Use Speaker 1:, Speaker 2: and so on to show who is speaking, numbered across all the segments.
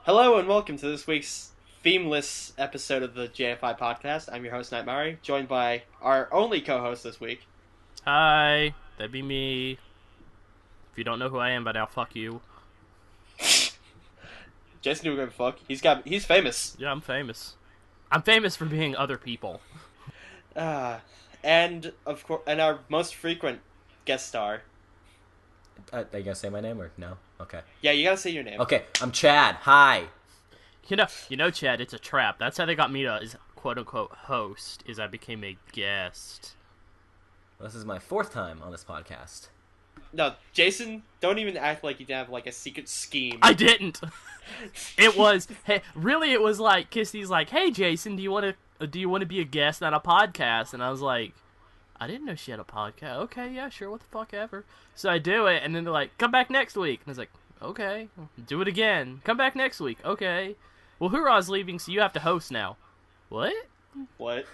Speaker 1: Hello and welcome to this week's themeless episode of the JFI Podcast. I'm your host, Nightmare, joined by our only co-host this week.
Speaker 2: Hi, that'd be me. If you don't know who I am by now, fuck you.
Speaker 1: Jason don't give a fuck. He's famous.
Speaker 2: Yeah, I'm famous. I'm famous for being other people.
Speaker 1: And of course, and our most frequent guest star.
Speaker 3: Are you gonna say my name or no? Okay.
Speaker 1: Yeah, you gotta say your name.
Speaker 3: Okay, I'm Chad. Hi.
Speaker 2: You know, Chad, it's a trap. That's how they got me to quote-unquote host, is I became a guest.
Speaker 3: Well, this is my fourth time on this podcast.
Speaker 1: No, Jason, don't even act like you have like a secret scheme.
Speaker 2: I didn't. It was like Kisty's like, "Hey, Jason, do you want to be a guest on a podcast?" And I was like, I didn't know she had a podcast. Okay, yeah, sure, what the fuck ever. So I do it, and then they're like, come back next week. And I was like, okay, do it again. Come back next week. Okay. Well, Hoorah's leaving, so you have to host now. What?
Speaker 1: What?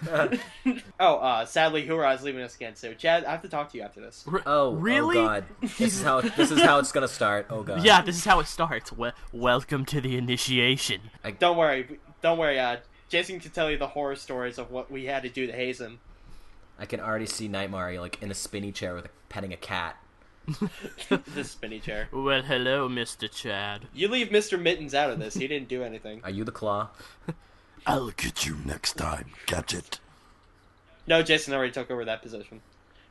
Speaker 1: Sadly, Hoorah's leaving us again, so Chad, I have to talk to you after this.
Speaker 2: Really?
Speaker 3: Oh God. This is how it's gonna start. Oh God.
Speaker 2: Yeah, this is how it starts. Welcome to the initiation.
Speaker 1: Don't worry. Jason can tell you the horror stories of what we had to do to haze him.
Speaker 3: I can already see Nightmare like in a spinny chair petting a cat.
Speaker 1: The spinny chair.
Speaker 2: Well, hello, Mr. Chad.
Speaker 1: You leave Mr. Mittens out of this. He didn't do anything.
Speaker 3: Are you the claw?
Speaker 4: I'll get you next time. Catch it.
Speaker 1: No, Jason already took over that position.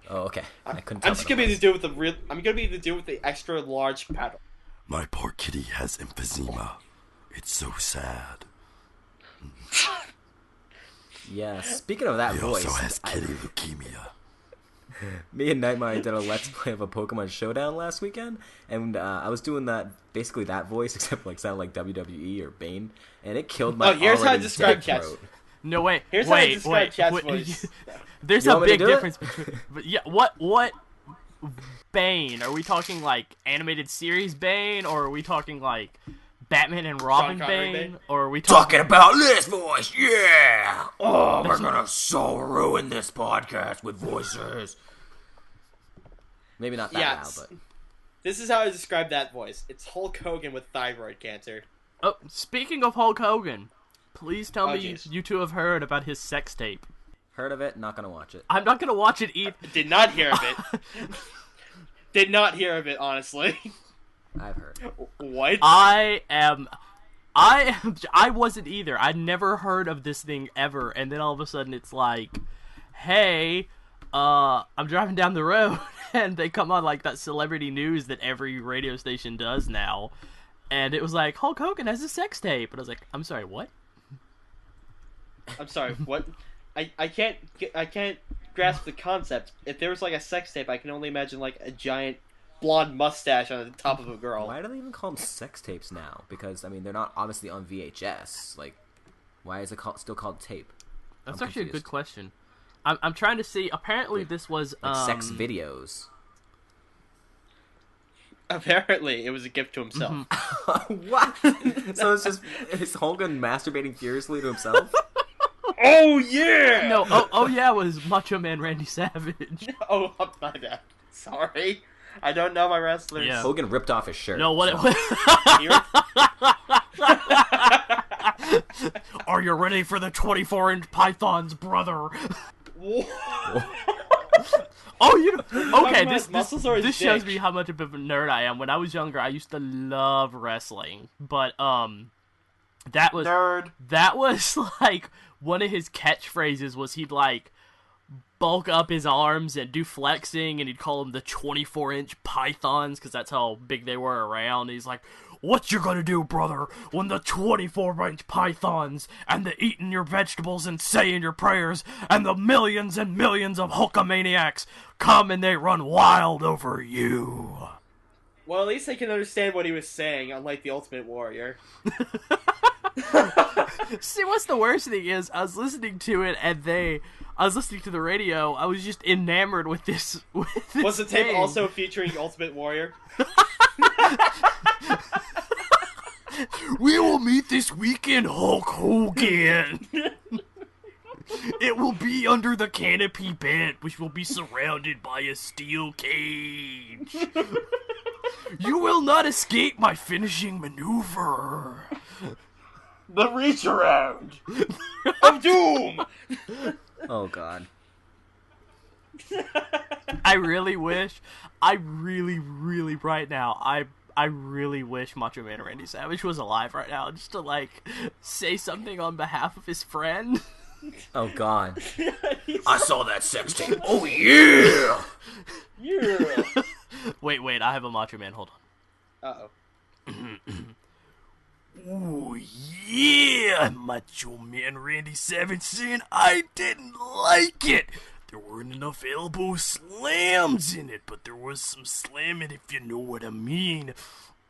Speaker 3: Oh, okay. I couldn't.
Speaker 1: I'm just gonna be the dude with the extra large paddle.
Speaker 4: My poor kitty has emphysema. It's so sad.
Speaker 3: Yeah. Speaking of that
Speaker 4: He
Speaker 3: voice,
Speaker 4: also has kitty leukemia.
Speaker 3: me and Nightmare did a Let's Play of a Pokemon Showdown last weekend, and I was doing basically that voice, except like sounded like WWE or Bane, and it killed my.
Speaker 1: Oh, here's how I
Speaker 3: already
Speaker 1: describe
Speaker 3: dead
Speaker 1: Chat's.
Speaker 3: throat.
Speaker 2: No, wait.
Speaker 1: Here's how I describe Chat's voice.
Speaker 2: There's
Speaker 3: You
Speaker 2: a
Speaker 3: want me to
Speaker 2: big
Speaker 3: do it?
Speaker 2: difference between. But yeah, what Bane? Are we talking like animated series Bane, or are we talking like Batman and Robin
Speaker 1: Sean Connery
Speaker 2: Bane,
Speaker 1: Bane?
Speaker 2: or are we
Speaker 3: Talking about this voice, yeah! Oh, we're gonna so ruin this podcast with voices. Maybe not that loud, but...
Speaker 1: This is how I describe that voice. It's Hulk Hogan with thyroid cancer.
Speaker 2: Oh, speaking of Hulk Hogan, please tell me
Speaker 1: jeez.
Speaker 2: you two have heard about his sex tape.
Speaker 3: Heard of it, not gonna watch it.
Speaker 2: I'm not gonna watch it either.
Speaker 1: Did not hear of it. Did not hear of it, honestly.
Speaker 3: I've heard.
Speaker 1: What?
Speaker 2: I wasn't either. I'd never heard of this thing ever, and then all of a sudden it's like, hey, I'm driving down the road, and they come on like that celebrity news that every radio station does now, and it was like, Hulk Hogan has a sex tape, and I was like, I'm sorry, what?
Speaker 1: I'm sorry, what? I can't grasp the concept. If there was like a sex tape, I can only imagine like a giant blonde mustache on the top of a girl.
Speaker 3: Why do they even call them sex tapes now? Because, I mean, they're not obviously on VHS. Like, why is it still called tape?
Speaker 2: That's
Speaker 3: I'm
Speaker 2: actually a
Speaker 3: confused.
Speaker 2: good question. I'm trying to see. Apparently, this was
Speaker 3: Like sex videos.
Speaker 1: Apparently, it was a gift to himself.
Speaker 3: What? So is Hogan masturbating furiously to himself?
Speaker 1: Oh yeah!
Speaker 2: No, oh yeah, it was Macho Man Randy Savage.
Speaker 1: Oh, my bad. Sorry, I don't know my wrestlers.
Speaker 2: Yeah.
Speaker 3: Hogan ripped off his shirt.
Speaker 2: No, what? Are you ready for the 24-inch pythons, brother? Oh, you know, okay, this shows me how much of a nerd I am. When I was younger, I used to love wrestling, but that was like one of his catchphrases was he'd like bulk up his arms and do flexing, and he'd call them the 24-inch pythons because that's how big they were around. And he's like, what you gonna do, brother, when the 24-inch pythons and the eating your vegetables and saying your prayers and the millions and millions of Hulkamaniacs come and they run wild over you?
Speaker 1: Well, at least I can understand what he was saying, unlike the Ultimate Warrior.
Speaker 2: See, what's the worst thing is, I was listening to it and I was listening to the radio, I was just enamored with this
Speaker 1: Was the tape
Speaker 2: thing.
Speaker 1: also featuring Ultimate Warrior?
Speaker 2: We will meet this weekend, Hulk Hogan. It will be under the canopy bed, which will be surrounded by a steel cage. You will not escape my finishing maneuver.
Speaker 1: The reach around of doom.
Speaker 3: Oh God.
Speaker 2: I really wish, right now, I really wish Macho Man Randy Savage was alive right now, just to, like, say something on behalf of his friend.
Speaker 3: Oh God. I saw that sex tape. Oh yeah!
Speaker 1: Yeah.
Speaker 2: Wait, I have a Macho Man, hold
Speaker 1: on. Uh-oh.
Speaker 2: Oh yeah! Macho Man Randy Savage saying I didn't like it! There weren't enough elbow slams in it, but there was some slamming, if you know what I mean.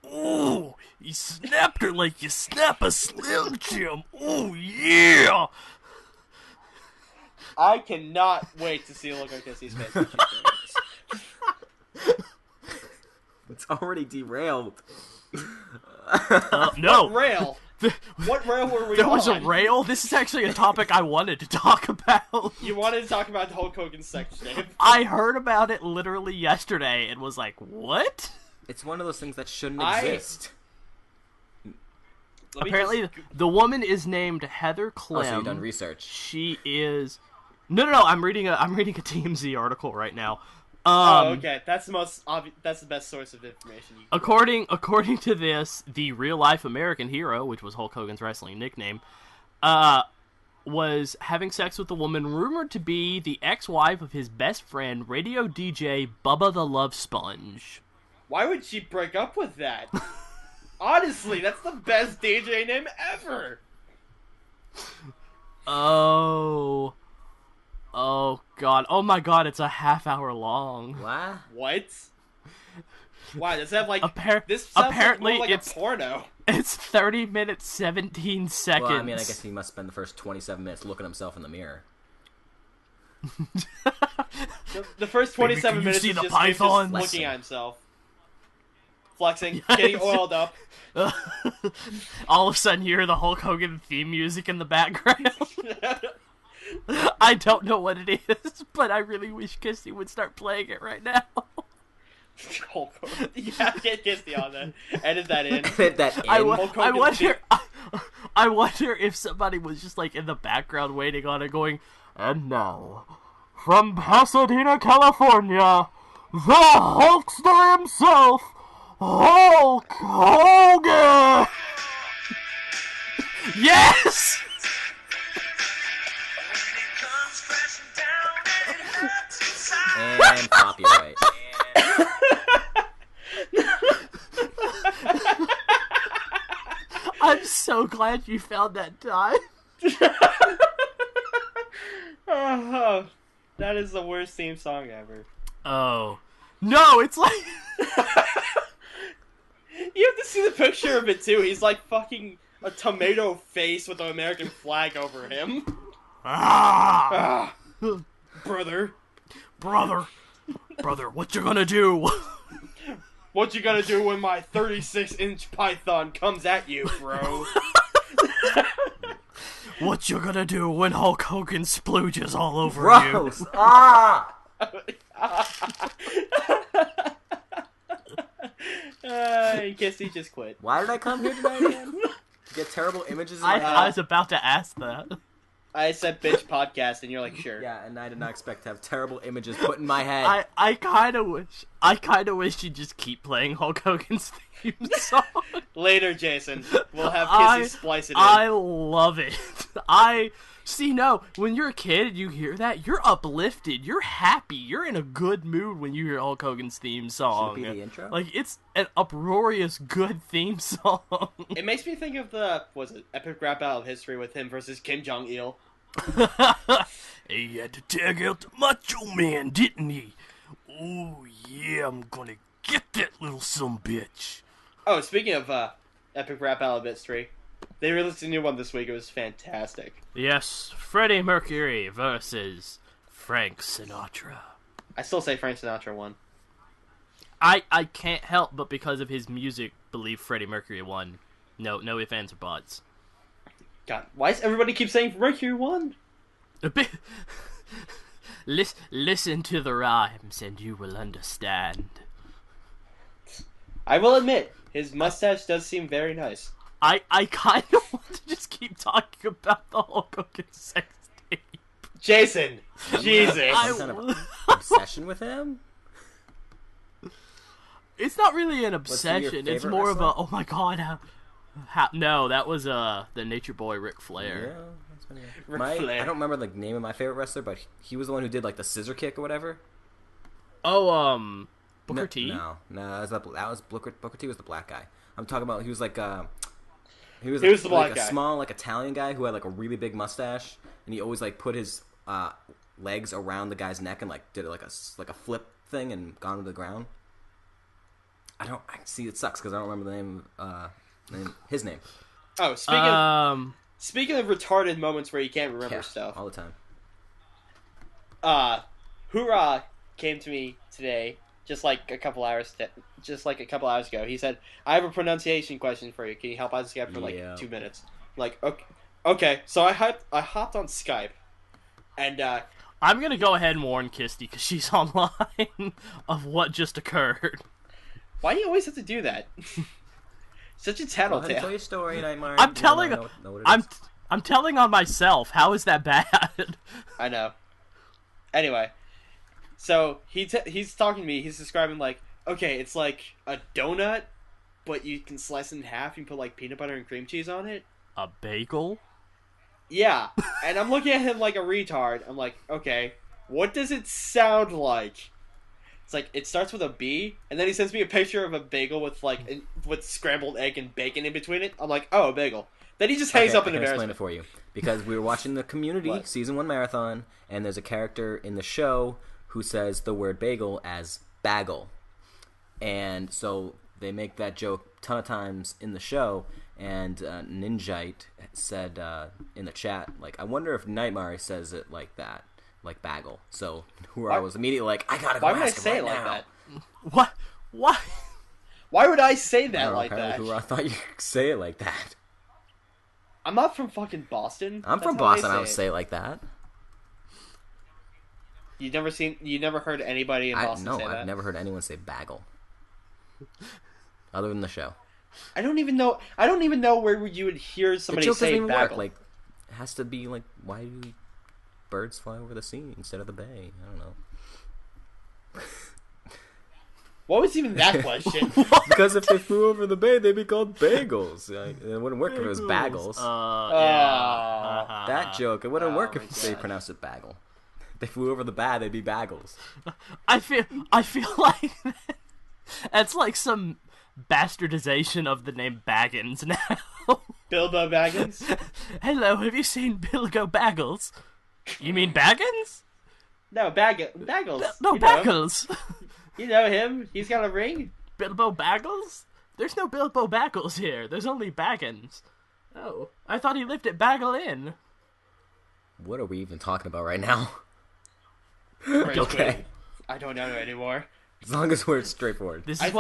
Speaker 2: Oh, he snapped her like you snap a Slim Jim. Oh, yeah!
Speaker 1: I cannot wait to see a look on Kissy's face.
Speaker 3: It's already derailed.
Speaker 2: No.
Speaker 1: What rail? What rail were we on?
Speaker 2: There was a rail? This is actually a topic I wanted to talk about.
Speaker 1: You wanted to talk about the Hulk Hogan sex tape?
Speaker 2: I heard about it literally yesterday and was like, what?
Speaker 3: It's one of those things that shouldn't exist.
Speaker 2: Apparently, the woman is named Heather Clem.
Speaker 3: Oh, so you've done research.
Speaker 2: She is... No, I'm reading a TMZ article right now.
Speaker 1: Okay. That's the most that's the best source of information.
Speaker 2: According to this, the real-life American hero, which was Hulk Hogan's wrestling nickname, was having sex with a woman rumored to be the ex-wife of his best friend, radio DJ Bubba the Love Sponge.
Speaker 1: Why would she break up with that? Honestly, that's the best DJ name ever.
Speaker 2: Oh God! Oh my God! It's a half hour long.
Speaker 1: What? Why does it have like? This sounds
Speaker 2: apparently
Speaker 1: like
Speaker 2: it's
Speaker 1: a porno.
Speaker 2: It's 30 minutes 17 seconds.
Speaker 3: Well, I mean, I guess he must spend the first 27 minutes looking at himself in the mirror.
Speaker 1: The first 27 minutes is just looking at himself, flexing, getting oiled up.
Speaker 2: All of a sudden, you hear the Hulk Hogan theme music in the background. I don't know what it is, but I really wish Kissy would start playing it right now.
Speaker 1: Hulk Hogan. Yeah, get Kissy on that. Edit that in.
Speaker 3: Edit that in.
Speaker 2: I wonder if somebody was just like in the background waiting on it going, and now, from Pasadena, California, the Hulkster himself, Hulk Hogan! Yes!
Speaker 3: And copyright.
Speaker 2: I'm so glad you found that time.
Speaker 1: Oh, that is the worst theme song ever.
Speaker 2: Oh. No, it's like...
Speaker 1: You have to see the picture of it, too. He's like fucking a tomato face with an American flag over him. Brother,
Speaker 2: what you gonna do?
Speaker 1: What you gonna do when my 36-inch python comes at you, bro?
Speaker 2: What you gonna do when Hulk Hogan splooges all over
Speaker 3: Gross.
Speaker 2: you?
Speaker 1: Kissy just quit.
Speaker 3: Why did I come here tonight again? To get terrible images in my head?
Speaker 2: I was about to ask that.
Speaker 1: I said bitch podcast, and you're like, sure.
Speaker 3: Yeah, and I did not expect to have terrible images put in my head.
Speaker 2: I kind of wish you'd just keep playing Hulk Hogan's theme song.
Speaker 1: Later, Jason. We'll have Kissy splice it in.
Speaker 2: I love it. No, when you're a kid and you hear that, you're uplifted, you're happy, you're in a good mood when you hear Hulk Hogan's theme song.
Speaker 3: Should it be the intro?
Speaker 2: Like, it's an uproarious, good theme song.
Speaker 1: It makes me think of the, epic rap battle of history with him versus Kim Jong-il.
Speaker 2: He had to tag out the Macho Man, didn't he? Oh, yeah, I'm gonna get that little sumbitch.
Speaker 1: Oh, speaking of epic rap battle of history, they released a new one this week. It was fantastic.
Speaker 2: Yes, Freddie Mercury versus Frank Sinatra.
Speaker 1: I still say Frank Sinatra won.
Speaker 2: I can't help but because of his music believe Freddie Mercury won. No ifs, ands, or buts.
Speaker 1: God, why does everybody keep saying Mercury won?
Speaker 2: A bit. Listen to the rhymes and you will understand.
Speaker 1: I will admit, his mustache does seem very nice.
Speaker 2: I kind of want to just keep talking about the Hulk Hogan sex tape.
Speaker 1: Jason, Jesus.
Speaker 3: Some kind of obsession with him?
Speaker 2: It's not really an obsession. It's more
Speaker 3: wrestler?
Speaker 2: of a, oh my god, no, that was the Nature Boy Ric Flair.
Speaker 3: Yeah, that's funny. I don't remember the name of my favorite wrestler, but he was the one who did like the scissor kick or whatever.
Speaker 2: Oh, Booker T?
Speaker 3: No, that was Booker T was the black guy. I'm talking about he was like he was
Speaker 1: the black
Speaker 3: like
Speaker 1: guy.
Speaker 3: A small like Italian guy who had like a really big mustache, and he always like put his legs around the guy's neck and like did like a flip thing and gone to the ground. I see it sucks because I don't remember the name, his name.
Speaker 1: Oh, speaking of retarded moments where you can't remember stuff
Speaker 3: all the time.
Speaker 1: Hoorah came to me today, just like a couple hours ago. He said, "I have a pronunciation question for you. Can you help us get for like 2 minutes?" I'm like, okay. So I hopped on Skype, and
Speaker 2: I'm gonna go ahead and warn Kisty because she's online of what just occurred.
Speaker 1: Why do you always have to do that? Such a tattletale.
Speaker 3: Tell your story, Nightmare.
Speaker 2: I'm telling on myself. How is that bad?
Speaker 1: I know. Anyway, so he's talking to me. He's describing like, okay, it's like a donut, but you can slice it in half. You can put like peanut butter and cream cheese on it.
Speaker 2: A bagel?
Speaker 1: Yeah, and I'm looking at him like a retard. I'm like, okay, what does it sound like? It's like, it starts with a B, and then he sends me a picture of a bagel with with scrambled egg and bacon in between it. I'm like, oh, a bagel. Then he just hangs up in embarrassment.
Speaker 3: I can explain it for you. Because we were watching the Community Season 1 marathon, and there's a character in the show who says the word bagel as bagel. And so they make that joke a ton of times in the show, and Ninjite said in the chat, like, I wonder if Nightmare says it like that. Like bagel. So I was immediately like, I gotta go ask him right now. Why would I say it like that?
Speaker 2: What? Why?
Speaker 1: Why would I say that like that?
Speaker 3: I thought you could say it like that.
Speaker 1: I'm not from fucking Boston.
Speaker 3: I'm from Boston. I would say it like that.
Speaker 1: You never heard anybody in Boston say that?
Speaker 3: No, I've never heard anyone say bagel. Other than the show.
Speaker 1: I don't even know where you would hear somebody say bagel.
Speaker 3: Like, it has to be like, why do birds fly over the sea instead of the bay? I don't know.
Speaker 1: What was even that question?
Speaker 3: Because if they flew over the bay, they'd be called bagels. It wouldn't work if it was bagels.
Speaker 2: Yeah.
Speaker 3: That joke. It wouldn't work if they pronounced it bagel. If they flew over the bay, they'd be bagels.
Speaker 2: I feel like that's like some bastardization of the name Baggins now.
Speaker 1: Bilbo Baggins?
Speaker 2: Hello, have you seen Bilbo Baggles? You mean Baggins?
Speaker 1: No, Baggles.
Speaker 2: No, Baggles.
Speaker 1: You know him. He's got a ring.
Speaker 2: Bilbo Baggles? There's no Bilbo Baggles here. There's only Baggins. Oh, I thought he lived at Bagel Inn.
Speaker 3: What are we even talking about right now?
Speaker 1: Okay. I don't know anymore.
Speaker 3: As long as we're straightforward.
Speaker 2: This is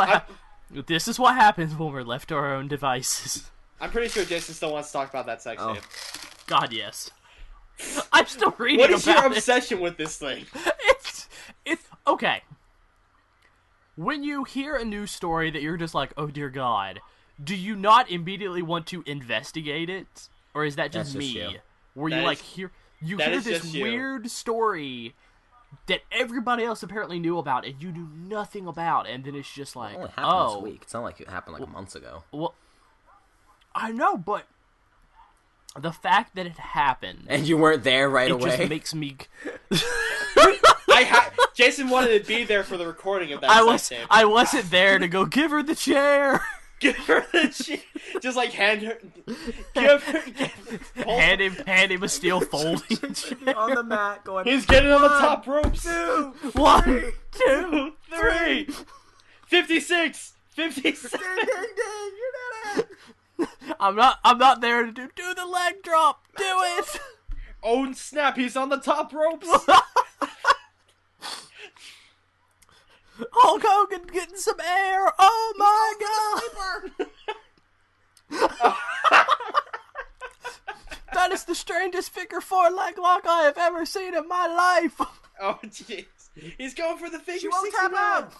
Speaker 2: what happens when we're left to our own devices.
Speaker 1: I'm pretty sure Jason still wants to talk about that sex tape.
Speaker 2: God, yes. I'm still reading
Speaker 1: about it. What is your
Speaker 2: it.
Speaker 1: obsession with this thing?
Speaker 2: It's okay. When you hear a news story that you're just like, oh dear God, do you not immediately want to investigate it? Or is that just me?
Speaker 3: You.
Speaker 2: Where you hear this weird story that everybody else apparently knew about and you knew nothing about, and then it's just like,
Speaker 3: it only happened this week. It's not like it happened like months ago.
Speaker 2: Well, I know, but the fact that it happened
Speaker 3: and you weren't there right away,
Speaker 2: it just makes me.
Speaker 1: Jason wanted to be there for the recording of that.
Speaker 2: I wasn't there to go give her the chair.
Speaker 1: Give her the chair. Just like hand
Speaker 2: him a steel folding chair
Speaker 3: on the mat. Going.
Speaker 1: He's getting on the top ropes.
Speaker 2: 1, 2, 3.
Speaker 1: 56. 56.
Speaker 3: Ding, ding, ding. You did it.
Speaker 2: I'm not there to do the leg drop. Do it.
Speaker 1: Oh snap! He's on the top ropes.
Speaker 2: Hulk Hogan getting some air. Oh my God! That is the strangest figure 4 leg lock I have ever seen in my life.
Speaker 1: Oh jeez, he's going for the figure.
Speaker 3: She won't
Speaker 1: 61.
Speaker 3: tap out.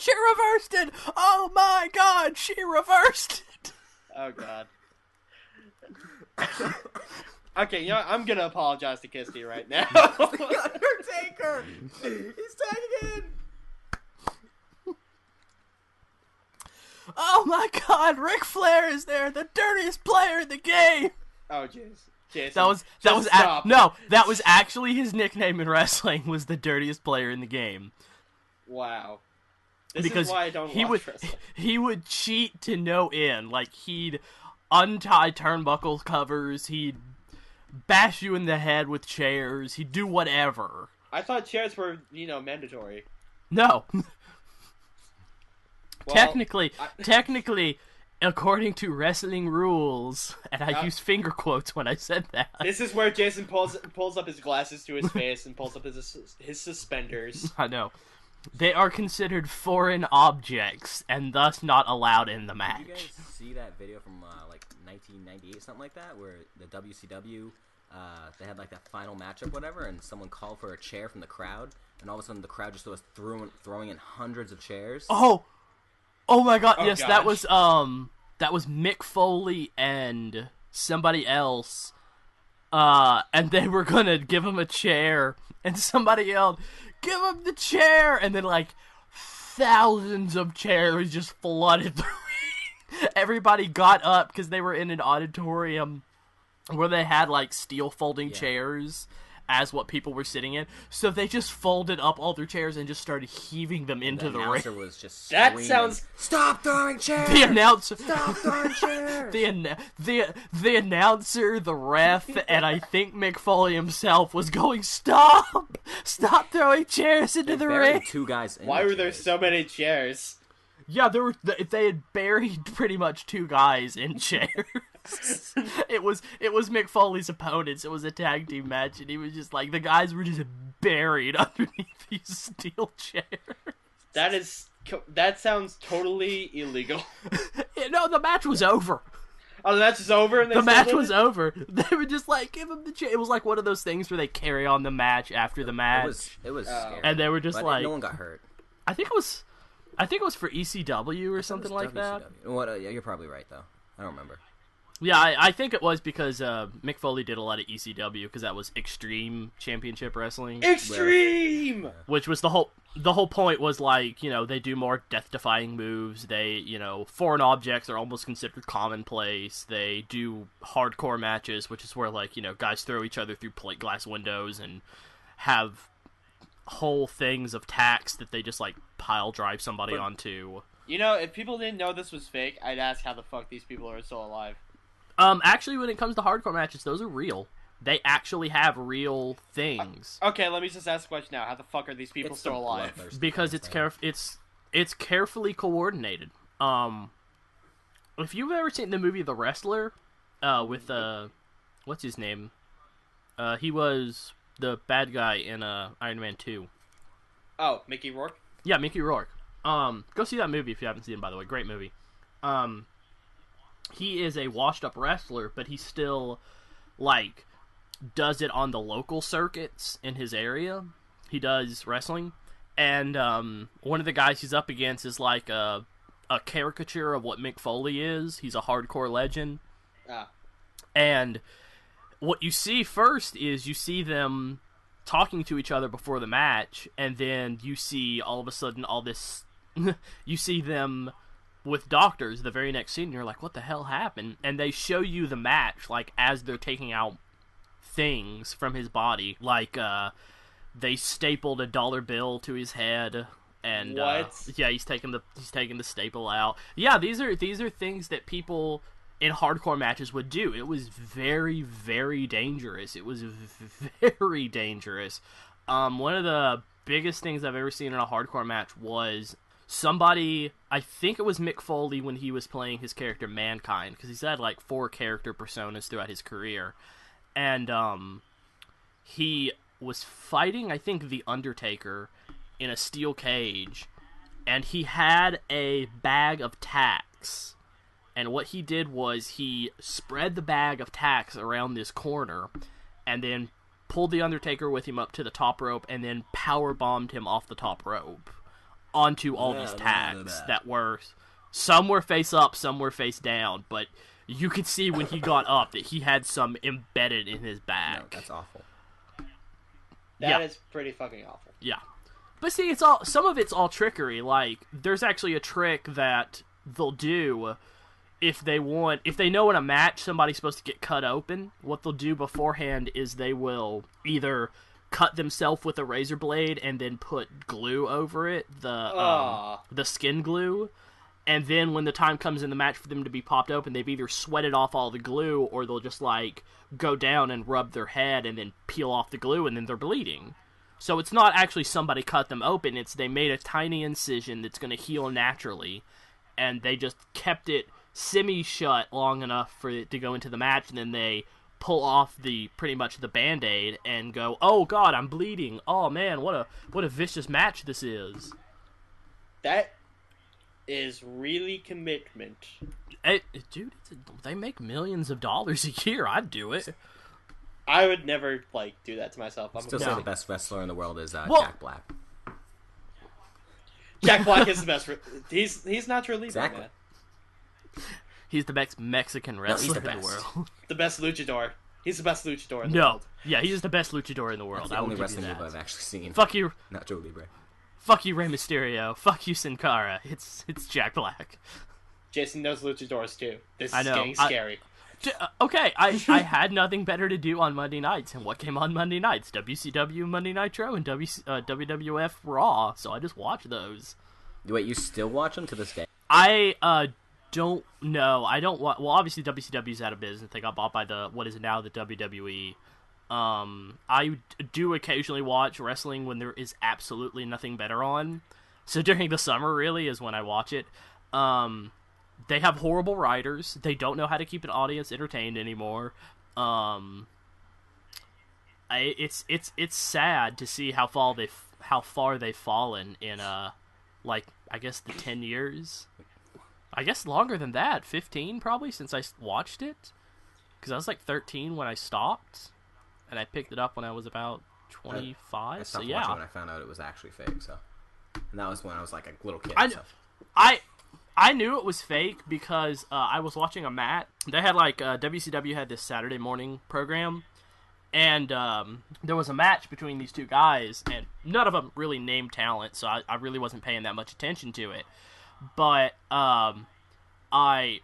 Speaker 2: She reversed it! Oh my god, she reversed it!
Speaker 1: Oh god. Okay, you know what? I'm gonna apologize to Kisty right now.
Speaker 3: The Undertaker! He's tagging in!
Speaker 2: Oh my god, Ric Flair is there, the dirtiest player in the game!
Speaker 1: Oh jeez. Jason,
Speaker 2: that was actually his nickname in wrestling, was the dirtiest player in the game.
Speaker 1: Wow. This
Speaker 2: because
Speaker 1: is why I don't watch wrestling.
Speaker 2: He would cheat to no end. Like, he'd untie turnbuckle covers, he'd bash you in the head with chairs, he'd do whatever.
Speaker 1: I thought chairs were, mandatory.
Speaker 2: No.
Speaker 1: Well,
Speaker 2: technically, according to wrestling rules, and I use finger quotes when I said that.
Speaker 1: This is where Jason pulls up his glasses to his face and pulls up his suspenders.
Speaker 2: I know. They are considered foreign objects and thus not allowed in the match.
Speaker 3: Did you guys see that video from 1998, something like that, where the WCW they had like that final matchup, whatever, and someone called for a chair from the crowd, and all of a sudden the crowd just was throwing in hundreds of chairs.
Speaker 2: Oh my god! Yes,
Speaker 1: gosh.
Speaker 2: that was Mick Foley and somebody else, and they were gonna give him a chair, and somebody yelled, "Give him the chair!" And then like thousands of chairs just flooded the ring. Everybody got up because they were in an auditorium where they had like steel folding chairs as what people were sitting in, so they just folded up all their chairs and just started heaving them into the ring.
Speaker 3: The announcer was just screaming,
Speaker 1: that sounds...
Speaker 3: Stop throwing chairs!
Speaker 2: The announcer...
Speaker 3: Stop throwing chairs!
Speaker 2: the announcer, the ref, and I think Mick Foley himself was going, Stop throwing chairs into the ring!
Speaker 3: Two guys in
Speaker 1: Why
Speaker 3: the
Speaker 1: were there
Speaker 3: chairs.
Speaker 1: so many chairs?
Speaker 2: Yeah, they had buried pretty much two guys in chairs. It was Mick Foley's opponents. It was a tag team match, and he was just like, the guys were just buried underneath these steel chairs.
Speaker 1: That sounds totally illegal.
Speaker 2: No, the match was over.
Speaker 1: Oh, the match is over? And
Speaker 2: the match was over. They were just like, give him the chair. It was like one of those things where they carry on the match after the match.
Speaker 3: It was scary.
Speaker 2: And they were just like...
Speaker 3: no one got hurt.
Speaker 2: I think it was for ECW or something like that.
Speaker 3: What? You're probably right, though. I don't remember.
Speaker 2: Yeah, I think it was because Mick Foley did a lot of ECW because that was Extreme Championship Wrestling.
Speaker 1: Extreme!
Speaker 2: Which was the whole point was like, they do more death-defying moves. They, foreign objects are almost considered commonplace. They do hardcore matches, which is where like, guys throw each other through plate glass windows and have whole things of tacks that they just like pile drive somebody onto.
Speaker 1: If people didn't know this was fake, I'd ask how the fuck these people are still alive.
Speaker 2: Actually, when it comes to hardcore matches, those are real. They actually have real things.
Speaker 1: Okay, let me just ask a question now. How the fuck are these people still alive?
Speaker 2: Because it's carefully coordinated. If you've ever seen the movie The Wrestler, with what's his name? He was the bad guy in Iron Man 2.
Speaker 1: Oh, Mickey Rourke?
Speaker 2: Yeah, Mickey Rourke. Go see that movie if you haven't seen it, by the way. Great movie. He is a washed-up wrestler, but he still, like, does it on the local circuits in his area. He does wrestling. And one of the guys he's up against is, like, a caricature of what Mick Foley is. He's a hardcore legend. And what you see first is you see them talking to each other before the match, and then you see all of a sudden all this... you see them... with doctors the very next scene, and you're like, what the hell happened? And they show you the match, like, as they're taking out things from his body. Like, they stapled a dollar bill to his head, and, yeah, he's taking the staple out. Yeah, these are things that people in hardcore matches would do. It was very, very dangerous. It was very dangerous. One of the biggest things I've ever seen in a hardcore match was... somebody, I think it was Mick Foley when he was playing his character Mankind, because he's had like 4 character personas throughout his career, and he was fighting, I think, the Undertaker in a steel cage, and he had a bag of tacks, and what he did was he spread the bag of tacks around this corner, and then pulled the Undertaker with him up to the top rope, and then power bombed him off the top rope. onto all these tags that were, some were face up, some were face down, but you could see when he got up that he had some embedded in his back.
Speaker 3: No, that's awful.
Speaker 1: That is pretty fucking awful.
Speaker 2: Yeah. But see, some of it's all trickery. Like, there's actually a trick that they'll do if they know in a match somebody's supposed to get cut open. What they'll do beforehand is they will either cut themselves with a razor blade and then put glue over it, the skin glue, and then when the time comes in the match for them to be popped open, they've either sweated off all the glue or they'll just like go down and rub their head and then peel off the glue and then they're bleeding. So it's not actually somebody cut them open, it's they made a tiny incision that's going to heal naturally, and they just kept it semi-shut long enough for it to go into the match, and then they pull off pretty much the Band-Aid and go, oh god, I'm bleeding. Oh man, what a vicious match this is.
Speaker 1: That is really commitment.
Speaker 2: Dude, they make millions of dollars a year. I'd do it.
Speaker 1: I would never do that to myself.
Speaker 3: I'm still say the best wrestler in the world is Jack Black.
Speaker 1: Jack Black is the best. He's naturally exactly. Man.
Speaker 2: He's the best Mexican wrestler in the world.
Speaker 1: The best luchador. He's the best luchador in the world.
Speaker 2: Yeah, he's the best luchador in the world.
Speaker 3: That's the only wrestling move I've actually seen.
Speaker 2: Fuck you.
Speaker 3: Not Joe Libre.
Speaker 2: Fuck you, Rey Mysterio. Fuck you, Sin Cara. It's Jack Black.
Speaker 1: Jason knows luchadors too. This is getting scary.
Speaker 2: Okay, I had nothing better to do on Monday nights, and what came on Monday nights? WCW Monday Nitro and WWF Raw, so I just watched those.
Speaker 3: Wait, you still watch them to this day?
Speaker 2: I don't know. I don't well, obviously WCW's out of business. They got bought by what is now the WWE. I do occasionally watch wrestling when there is absolutely nothing better on. So during the summer, really, is when I watch it. They have horrible writers. They don't know how to keep an audience entertained anymore. It's sad to see how far they've fallen in I guess the 10 years. I guess longer than that, 15 probably since I watched it. Because I was 13 when I stopped, and I picked it up when I was about 25.
Speaker 3: I stopped watching when I found out it was actually fake. So, and that was when I was a little kid.
Speaker 2: I knew it was fake because I was watching a match. They had WCW had this Saturday morning program, and there was a match between these two guys, and none of them really named talent, so I really wasn't paying that much attention to it. But I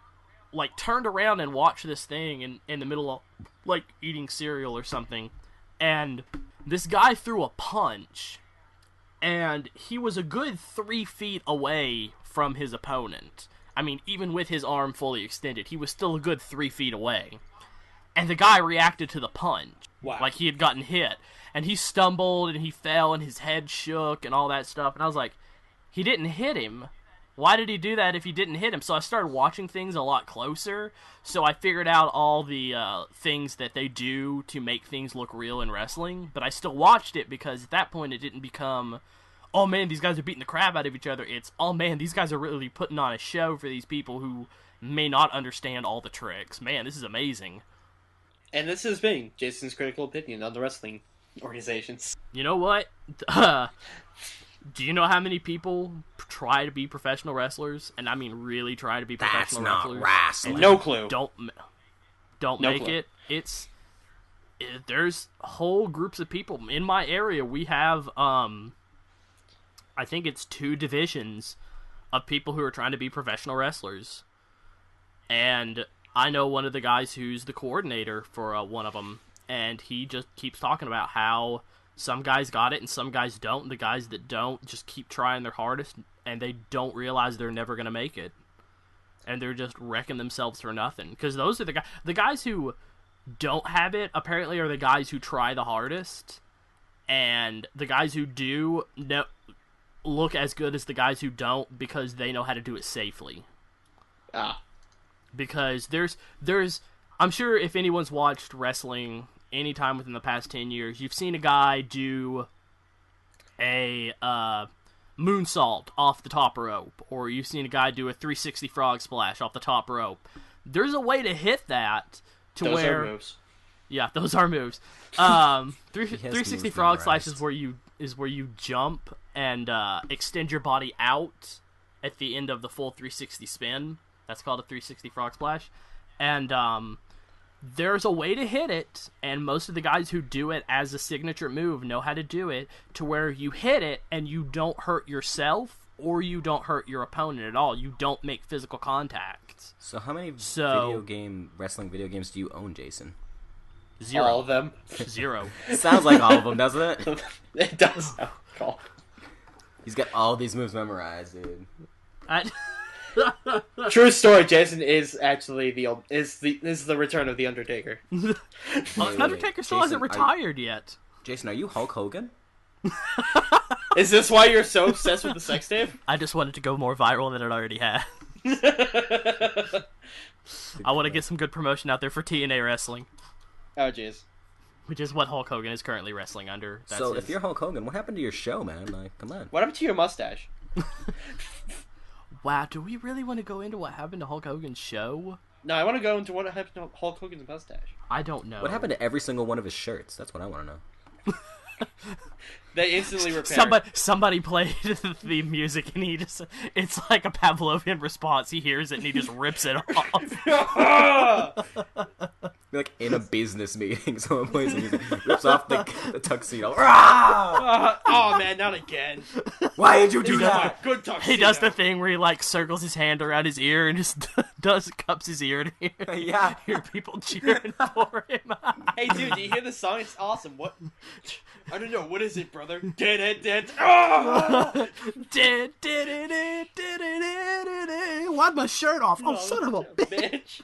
Speaker 2: turned around and watched this thing in the middle of eating cereal or something, and this guy threw a punch, and he was a good 3 feet away from his opponent. I mean, even with his arm fully extended, he was still a good 3 feet away. And the guy reacted to the punch.
Speaker 1: Wow.
Speaker 2: Like he had gotten hit. And he stumbled and he fell and his head shook and all that stuff. And I was like, he didn't hit him. Why did he do that if he didn't hit him? So I started watching things a lot closer. So I figured out all the things that they do to make things look real in wrestling. But I still watched it because at that point it didn't become, oh man, these guys are beating the crap out of each other. It's, oh man, these guys are really putting on a show for these people who may not understand all the tricks. Man, this is amazing.
Speaker 1: And this has been Jason's critical opinion on the wrestling organizations.
Speaker 2: You know what? Do you know how many people try to be professional wrestlers? And I mean really try to be professional wrestlers.
Speaker 3: That's not wrestling.
Speaker 1: No clue.
Speaker 2: Don't make clue. There's whole groups of people. In my area, we have, I think it's 2 divisions of people who are trying to be professional wrestlers. And I know one of the guys who's the coordinator for one of them, and he just keeps talking about how some guys got it and some guys don't. And the guys that don't just keep trying their hardest, and they don't realize they're never going to make it. And they're just wrecking themselves for nothing. Because those are the guys who don't have it, apparently, are the guys who try the hardest. And the guys who do look as good as the guys who don't because they know how to do it safely. Because there's I'm sure if anyone's watched wrestling anytime within the past 10 years, you've seen a guy do a moonsault off the top rope, or you've seen a guy do a 360 frog splash off the top rope. There's a way to hit that to
Speaker 1: those are moves.
Speaker 2: Yeah, those are moves. 360 frog slash is where you is where you jump and extend your body out at the end of the full 360 spin. That's called a 360 frog splash. And there's a way to hit it, and most of the guys who do it as a signature move know how to do it to where you hit it and you don't hurt yourself or you don't hurt your opponent at all. You don't make physical contact.
Speaker 3: So how many wrestling video games do you own, Jason?
Speaker 2: 0.
Speaker 1: All of them.
Speaker 2: 0.
Speaker 3: Sounds like all of them, doesn't it?
Speaker 1: It does sound cool.
Speaker 3: He's got all these moves memorized, dude.
Speaker 1: True story. Jason is actually the return of the Undertaker.
Speaker 2: Undertaker still hasn't retired yet.
Speaker 3: Jason, are you Hulk Hogan?
Speaker 1: Is this why you're so obsessed with the sex tape?
Speaker 2: I just wanted to go more viral than it already had. I want to get some good promotion out there for TNA wrestling.
Speaker 1: Oh, jeez.
Speaker 2: Which is what Hulk Hogan is currently wrestling under.
Speaker 3: If you're Hulk Hogan, what happened to your show, man? Like, come on.
Speaker 1: What happened to your mustache?
Speaker 2: Wow, do we really want to go into what happened to Hulk Hogan's show?
Speaker 1: No, I want to go into what happened to Hulk Hogan's mustache.
Speaker 2: I don't know.
Speaker 3: What happened to every single one of his shirts? That's what I want to know.
Speaker 1: They instantly repaired.
Speaker 2: Somebody played the music and it's like a Pavlovian response. He hears it and he just rips it off.
Speaker 3: Like in a business meeting, someone plays the music, rips off the tuxedo. Oh
Speaker 1: man, not again.
Speaker 3: Why did you do that?
Speaker 1: Good tuxedo.
Speaker 2: He does the thing where he like circles his hand around his ear and just cups his ear to hear people cheering for him.
Speaker 1: Hey dude, do you hear the song? It's awesome. What? I don't know. What is it, brother? Why'd
Speaker 2: my shirt off? Oh, son of a bitch.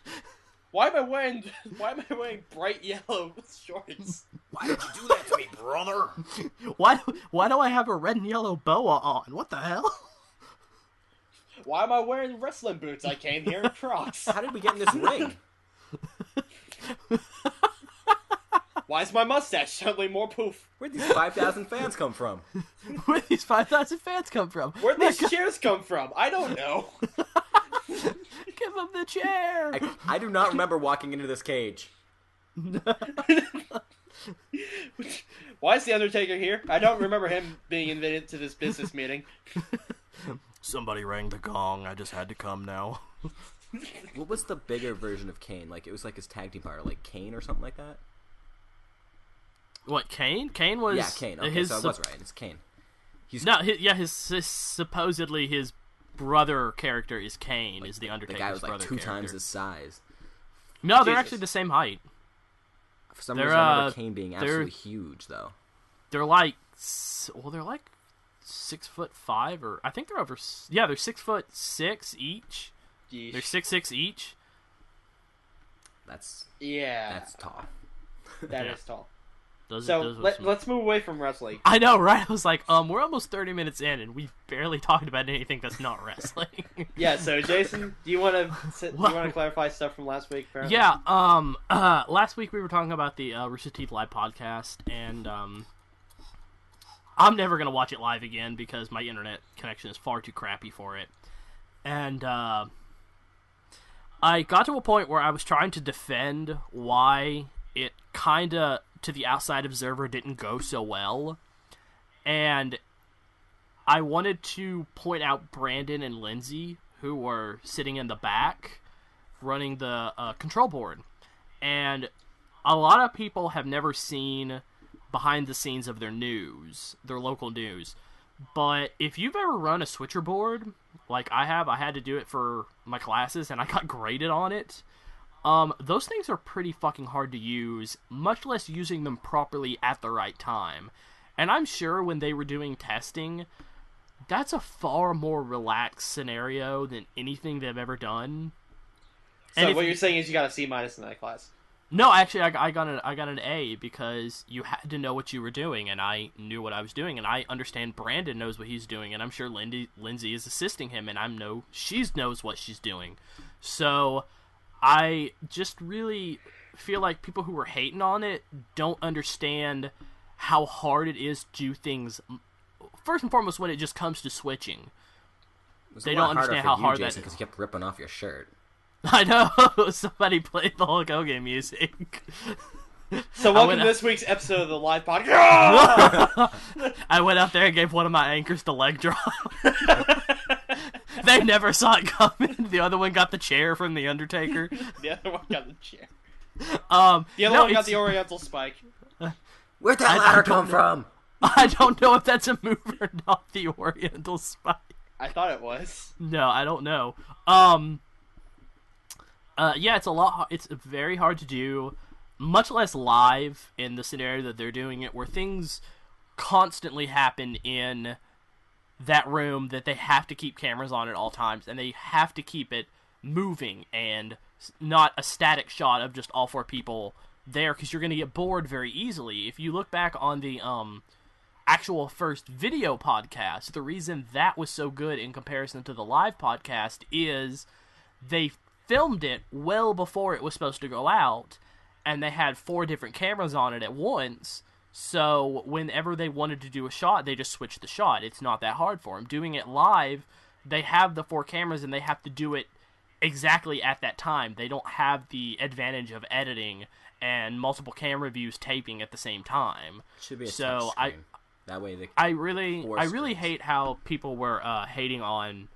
Speaker 1: Why am I wearing bright yellow shorts?
Speaker 3: Why did you do that to me, brother?
Speaker 2: Why do I have a red and yellow boa on? What the hell?
Speaker 1: Why am I wearing wrestling boots? I came here in Crocs.
Speaker 3: How did we get in this ring?
Speaker 1: Why is my mustache suddenly more poof?
Speaker 3: Where'd these 5,000 fans come from?
Speaker 2: Where'd these 5,000 fans come from?
Speaker 1: Where'd these chairs come from? I don't know.
Speaker 2: Give him the chair.
Speaker 3: I do not remember walking into this cage.
Speaker 1: Why is the Undertaker here? I don't remember him being invited to this business meeting.
Speaker 2: Somebody rang the gong. I just had to come now.
Speaker 3: What was the bigger version of Kane? Like, it was like his tag team partner, like Kane or something like that?
Speaker 2: What, Kane? Kane was...
Speaker 3: Yeah, Kane. Okay, so I was right. It's Kane.
Speaker 2: Supposedly his brother character is Kane, like, is the Undertaker's brother.
Speaker 3: The guy was like 2 times his size.
Speaker 2: No, they're actually the same height.
Speaker 3: For some reason, I remember Kane being absolutely huge, though.
Speaker 2: They're like 6'5", or I think they're over. Yeah, they're 6'6" each.
Speaker 1: Yeesh.
Speaker 2: They're 6'6" each.
Speaker 3: That's tall.
Speaker 1: That is tall.
Speaker 2: Let's
Speaker 1: move away from wrestling.
Speaker 2: I know, right? I was like, we're almost 30 minutes in, and we've barely talked about anything that's not wrestling.
Speaker 1: Yeah. So, Jason, do you want to clarify stuff from last week? Apparently?
Speaker 2: Yeah. Last week we were talking about the Rooster Teeth live podcast, and I'm never gonna watch it live again because my internet connection is far too crappy for it. And I got to a point where I was trying to defend why it kinda, to the outside observer, didn't go so well, and I wanted to point out Brandon and Lindsay, who were sitting in the back running the control board, and a lot of people have never seen behind the scenes of their local news, but if you've ever run a switcher board like I had to do it for my classes and I got graded on it. Those things are pretty fucking hard to use, much less using them properly at the right time. And I'm sure when they were doing testing, that's a far more relaxed scenario than anything they've ever done.
Speaker 1: So what you're saying is you got a C- in that class? No,
Speaker 2: actually, I got an A because you had to know what you were doing, and I knew what I was doing, and I understand Brandon knows what he's doing, and I'm sure Lindsay is assisting him, and I know she knows what she's doing. So I just really feel like people who were hating on it don't understand how hard it is to do things. First and foremost, when it just comes to switching, they don't understand how hard that is.
Speaker 3: Because you kept ripping off your shirt.
Speaker 2: I know. Somebody played the Hulk Hogan music.
Speaker 1: So welcome to this week's episode of the live podcast.
Speaker 2: I went out there and gave one of my anchors the leg drop. They never saw it coming. The other one got the chair from the Undertaker.
Speaker 1: The other one got the chair.
Speaker 2: The
Speaker 1: other one got the Oriental spike.
Speaker 3: Where'd that ladder come from?
Speaker 2: I don't know if that's a move or not, the Oriental spike.
Speaker 1: I thought it was.
Speaker 2: No, I don't know. Yeah, it's very hard to do, much less live in the scenario that they're doing it, where things constantly happen in that room that they have to keep cameras on at all times, and they have to keep it moving and not a static shot of just all four people there, because you're going to get bored very easily. If you look back on the actual first video podcast, the reason that was so good in comparison to the live podcast is they filmed it well before it was supposed to go out, and they had 4 different cameras on it at once. So whenever they wanted to do a shot, they just switched the shot. It's not that hard for them. Doing it live, they have the 4 cameras and they have to do it exactly at that time. They don't have the advantage of editing and multiple camera views taping at the same time.
Speaker 3: Should be a touch screen. That way
Speaker 2: I really hate how people were hating on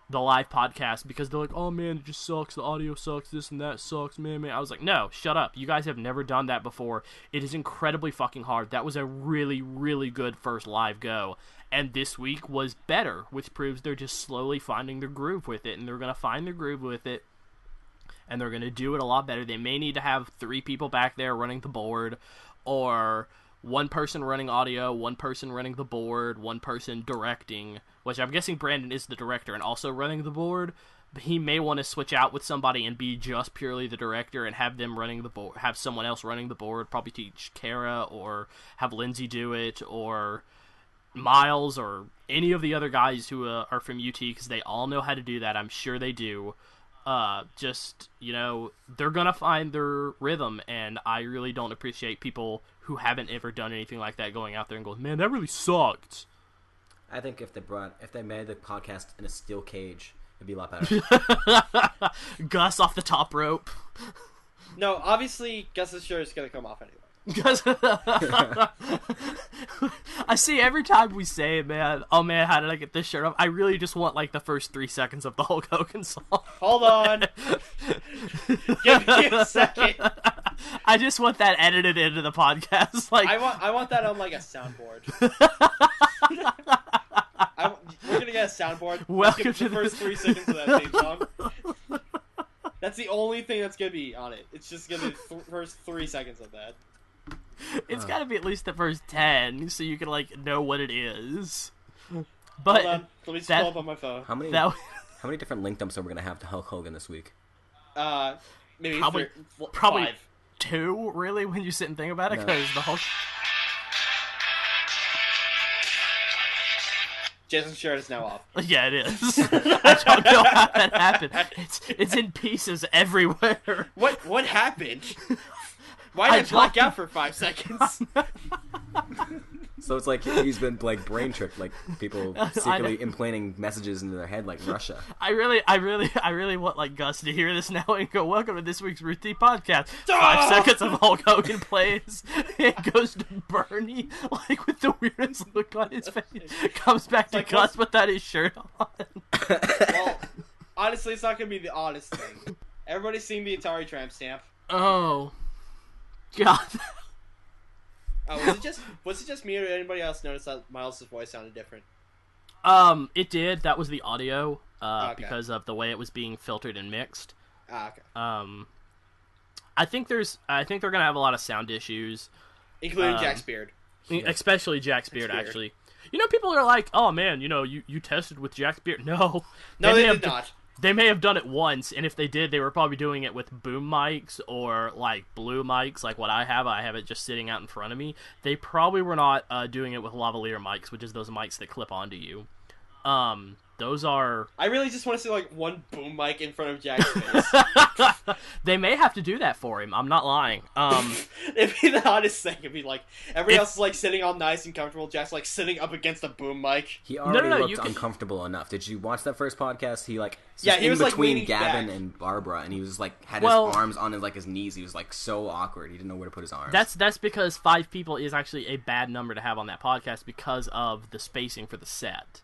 Speaker 2: the live podcast because they're like, oh man, it just sucks, the audio sucks, this and that sucks, man. I was like, no, shut up. You guys have never done that before. It is incredibly fucking hard. That was a really, really good first live go. And this week was better, which proves they're just slowly finding their groove with it, and they're going to find their groove with it, and they're going to do it a lot better. They may need to have 3 people back there running the board, or 1 person running audio, 1 person running the board, 1 person directing, which I'm guessing Brandon is the director and also running the board, but he may want to switch out with somebody and be just purely the director and have them running the board, have someone else running the board, probably teach Kara or have Lindsay do it, or Miles or any of the other guys who are from UT, because they all know how to do that. I'm sure they do. Just, they're gonna find their rhythm, and I really don't appreciate people who haven't ever done anything like that going out there and going, man, that really sucked.
Speaker 3: I think if they made the podcast in a steel cage, it'd be a lot better.
Speaker 2: Gus off the top rope.
Speaker 1: No, obviously Gus's shirt is gonna come off anyway.
Speaker 2: I see every time we say it, man. Oh man, how did I get this shirt off? I really just want like the first 3 seconds of the Hulk Hogan song.
Speaker 1: Hold on. Give me a second.
Speaker 2: I just want that edited into the podcast. Like
Speaker 1: I want that on like a soundboard. We're gonna get a soundboard.
Speaker 2: Welcome to
Speaker 1: the first 3 seconds of that theme song. That's the only thing that's gonna be on it. It's just gonna be the first 3 seconds of that.
Speaker 2: It's got to be at least the first 10, so you can know what it is. But
Speaker 1: hold on. Let me just pull up on my phone.
Speaker 3: How many different link dumps are we gonna have to Hulk Hogan this week?
Speaker 1: Maybe
Speaker 2: probably
Speaker 1: 5.
Speaker 2: 2. Really, when you sit and think about it, because the Hulk.
Speaker 1: Jason's shirt is now off.
Speaker 2: Yeah, it is. I don't know how that happened. It's in pieces everywhere.
Speaker 1: What happened? Why did it black out for 5 seconds?
Speaker 3: So it's like he's been brain tricked, like people secretly implanting messages into their head, like Russia.
Speaker 2: I really want Gus to hear this now and go, welcome to this week's Ruthie Podcast. 5 seconds of Hulk Hogan plays. It goes to Bernie, with the weirdest look on his face. Comes back to Gus without his shirt on.
Speaker 1: Well, honestly, it's not gonna be the oddest thing. Everybody's seen the Atari tramp stamp.
Speaker 2: Oh. God.
Speaker 1: Was it just me, or did anybody else notice that Miles' voice sounded different?
Speaker 2: It did. That was the audio,
Speaker 1: Okay.
Speaker 2: because of the way it was being filtered and mixed.
Speaker 1: Okay.
Speaker 2: I think they're gonna have a lot of sound issues,
Speaker 1: Including Jack's beard.
Speaker 2: especially Jack's beard. Actually, people are like, "Oh man, you tested with Jack's beard." No,
Speaker 1: they did not.
Speaker 2: They may have done it once, and if they did, they were probably doing it with boom mics or blue mics, like what I have. I have it just sitting out in front of me. They probably were not doing it with lavalier mics, which is those mics that clip onto you. Those are...
Speaker 1: I really just want to see, like, one boom mic in front of Jack's face.
Speaker 2: They may have to do that for him. I'm not lying.
Speaker 1: It'd be the hottest thing. It'd be, like, everybody else is, like, sitting all nice and comfortable. Jack's, like, sitting up against a boom mic.
Speaker 3: He already looked uncomfortable enough. Did you watch that first podcast? He, like...
Speaker 1: he was,
Speaker 3: between
Speaker 1: like,
Speaker 3: Gavin
Speaker 1: back.
Speaker 3: and Barbara, and he was, like, had his arms on his, like, his knees. He was, like, so awkward. He didn't know where to put his arms.
Speaker 2: That's because 5 people is actually a bad number to have on that podcast because of the spacing for the set.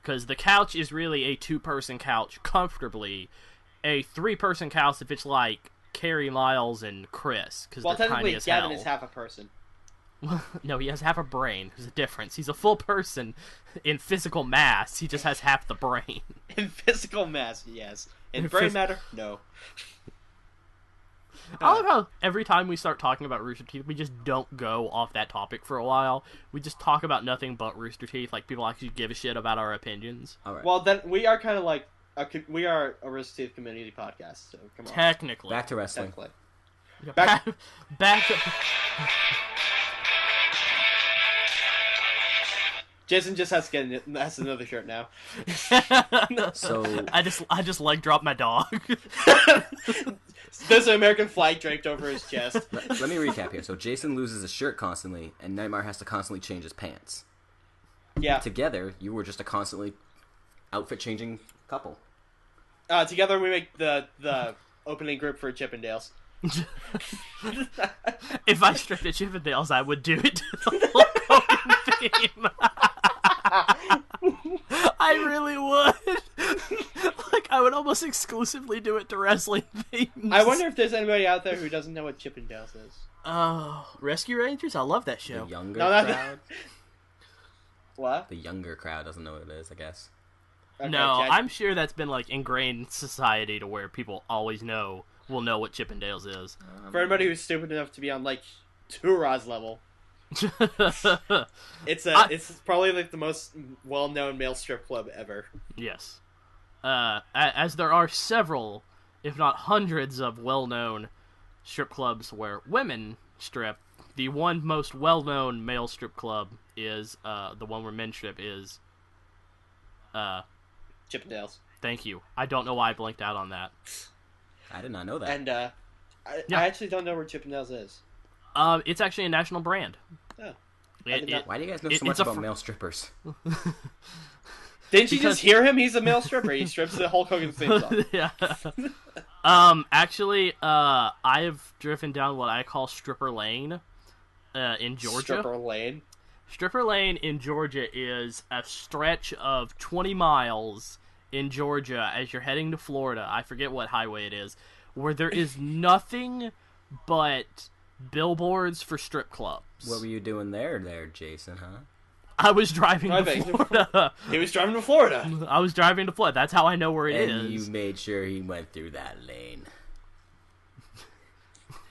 Speaker 2: Because the couch is really a 2-person couch comfortably. A 3-person couch if it's like Carrie, Miles, and Chris. Because they're tiny as hell.
Speaker 1: Gavin is half a person.
Speaker 2: No, he has half a brain. There's a difference. He's a full person in physical mass. He just has half the brain.
Speaker 1: In physical mass, yes. In brain matter, no.
Speaker 2: I love how every time we start talking about Rooster Teeth, we just don't go off that topic for a while. We just talk about nothing but Rooster Teeth, like people actually give a shit about our opinions.
Speaker 3: All right.
Speaker 1: Well, then we are kind of like we are a Rooster Teeth community podcast, so come on.
Speaker 2: Technically.
Speaker 3: Back to wrestling.
Speaker 2: Back to...
Speaker 1: Jason just has to get it. That's another shirt now.
Speaker 3: So
Speaker 2: I just like drop my dog.
Speaker 1: There's an American flag draped over his chest.
Speaker 3: Let me recap here. So Jason loses his shirt constantly, and Nightmare has to constantly change his pants.
Speaker 1: Yeah.
Speaker 3: Together, you were just a constantly outfit-changing couple.
Speaker 1: Together we make the opening group for Chippendales.
Speaker 2: If I stripped at Chippendales, I would do it to the Hulk Hogan theme. I really would. Like, I would almost exclusively do it to wrestling themes.
Speaker 1: I wonder if there's anybody out there who doesn't know what Chippendales is.
Speaker 2: Oh, Rescue Rangers? I love that show.
Speaker 3: The younger crowd?
Speaker 1: What?
Speaker 3: The younger crowd doesn't know what it is, I guess.
Speaker 2: Okay, no, I'm sure that's been, like, ingrained in society to where people always will know what Chippendales is.
Speaker 1: For anybody who's stupid enough to be on, like, Turad's level. It's probably like the most well-known male strip club ever.
Speaker 2: Yes. As there are several, if not hundreds, of well-known strip clubs where women strip, the one most well-known male strip club is the one where men strip is
Speaker 1: Chippendales.
Speaker 2: Thank you. I don't know why I blanked out on that.
Speaker 3: I did not know that.
Speaker 1: And I actually don't know where Chippendales is.
Speaker 2: It's actually a national brand.
Speaker 1: Oh.
Speaker 3: Why do you guys know so much about male strippers?
Speaker 1: Didn't you just hear him? He's a male stripper. He strips the Hulk Hogan theme song.
Speaker 2: Yeah. Actually, I have driven down what I call Stripper Lane in Georgia.
Speaker 1: Stripper Lane?
Speaker 2: Stripper Lane in Georgia is a stretch of 20 miles in Georgia as you're heading to Florida. I forget what highway it is, where there is nothing but billboards for strip clubs.
Speaker 3: What were you doing there, Jason, huh?
Speaker 2: I was driving to Florida.
Speaker 1: He was driving to Florida.
Speaker 2: I was driving to Florida. That's how I know where it is.
Speaker 3: And you made sure he went through that lane.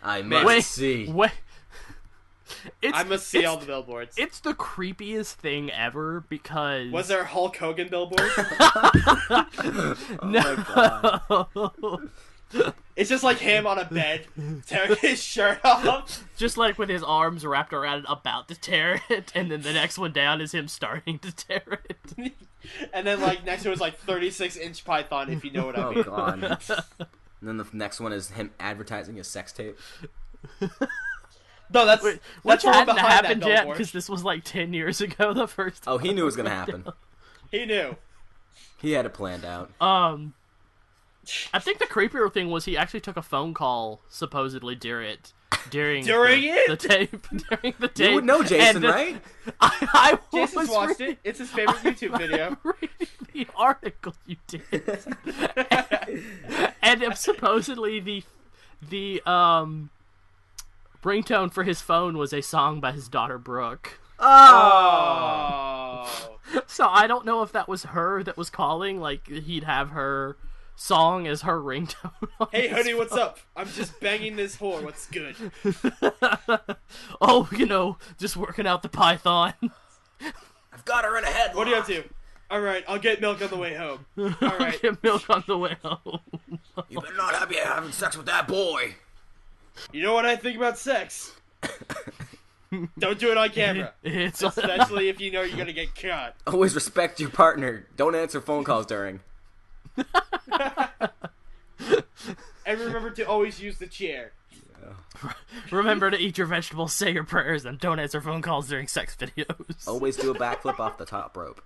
Speaker 3: I must see.
Speaker 1: I must see all the billboards.
Speaker 2: It's the creepiest thing ever because...
Speaker 1: Was there a Hulk Hogan billboard?
Speaker 2: No.
Speaker 3: Oh my God.
Speaker 1: It's just like him on a bed, tearing his shirt off.
Speaker 2: Just like with his arms wrapped around it, about to tear it, and then the next one down is him starting to tear it.
Speaker 1: And then, like, next to it was, like, 36-inch Python, if you know what I mean.
Speaker 3: Oh, God. And then the next one is him advertising his sex tape.
Speaker 1: No, that's
Speaker 2: which
Speaker 1: the one
Speaker 2: hadn't
Speaker 1: behind
Speaker 2: happened
Speaker 1: that
Speaker 2: yet,
Speaker 1: billboard.
Speaker 2: because this was, like, 10 years ago, the first time.
Speaker 3: Oh, he knew it was going to happen.
Speaker 1: He knew.
Speaker 3: He had it planned out.
Speaker 2: I think the creepier thing was he actually took a phone call, supposedly, during the tape. During the tape.
Speaker 3: You would know Jason, right?
Speaker 1: Jason's watched it. It's his favorite YouTube video.
Speaker 2: The article you did. And supposedly the ringtone for his phone was a song by his daughter Brooke.
Speaker 1: Oh.
Speaker 2: So I don't know if that was her that was calling, like he'd have her song as her ringtone.
Speaker 1: Hey, honey, what's up? I'm just banging this whore. What's good?
Speaker 2: Oh, just working out the Python.
Speaker 3: I've got her in a headlock.
Speaker 1: What are you up to? All right, I'll get milk on the way home. All right.
Speaker 2: Get milk on the way home.
Speaker 3: You better not have you having sex with that boy.
Speaker 1: You know what I think about sex? Don't do it on camera. Especially if you know you're gonna get cut.
Speaker 3: Always respect your partner. Don't answer phone calls during.
Speaker 1: And remember to always use the chair.
Speaker 2: Remember to eat your vegetables, say your prayers, and don't answer phone calls during sex videos.
Speaker 3: Always do a backflip off the top rope.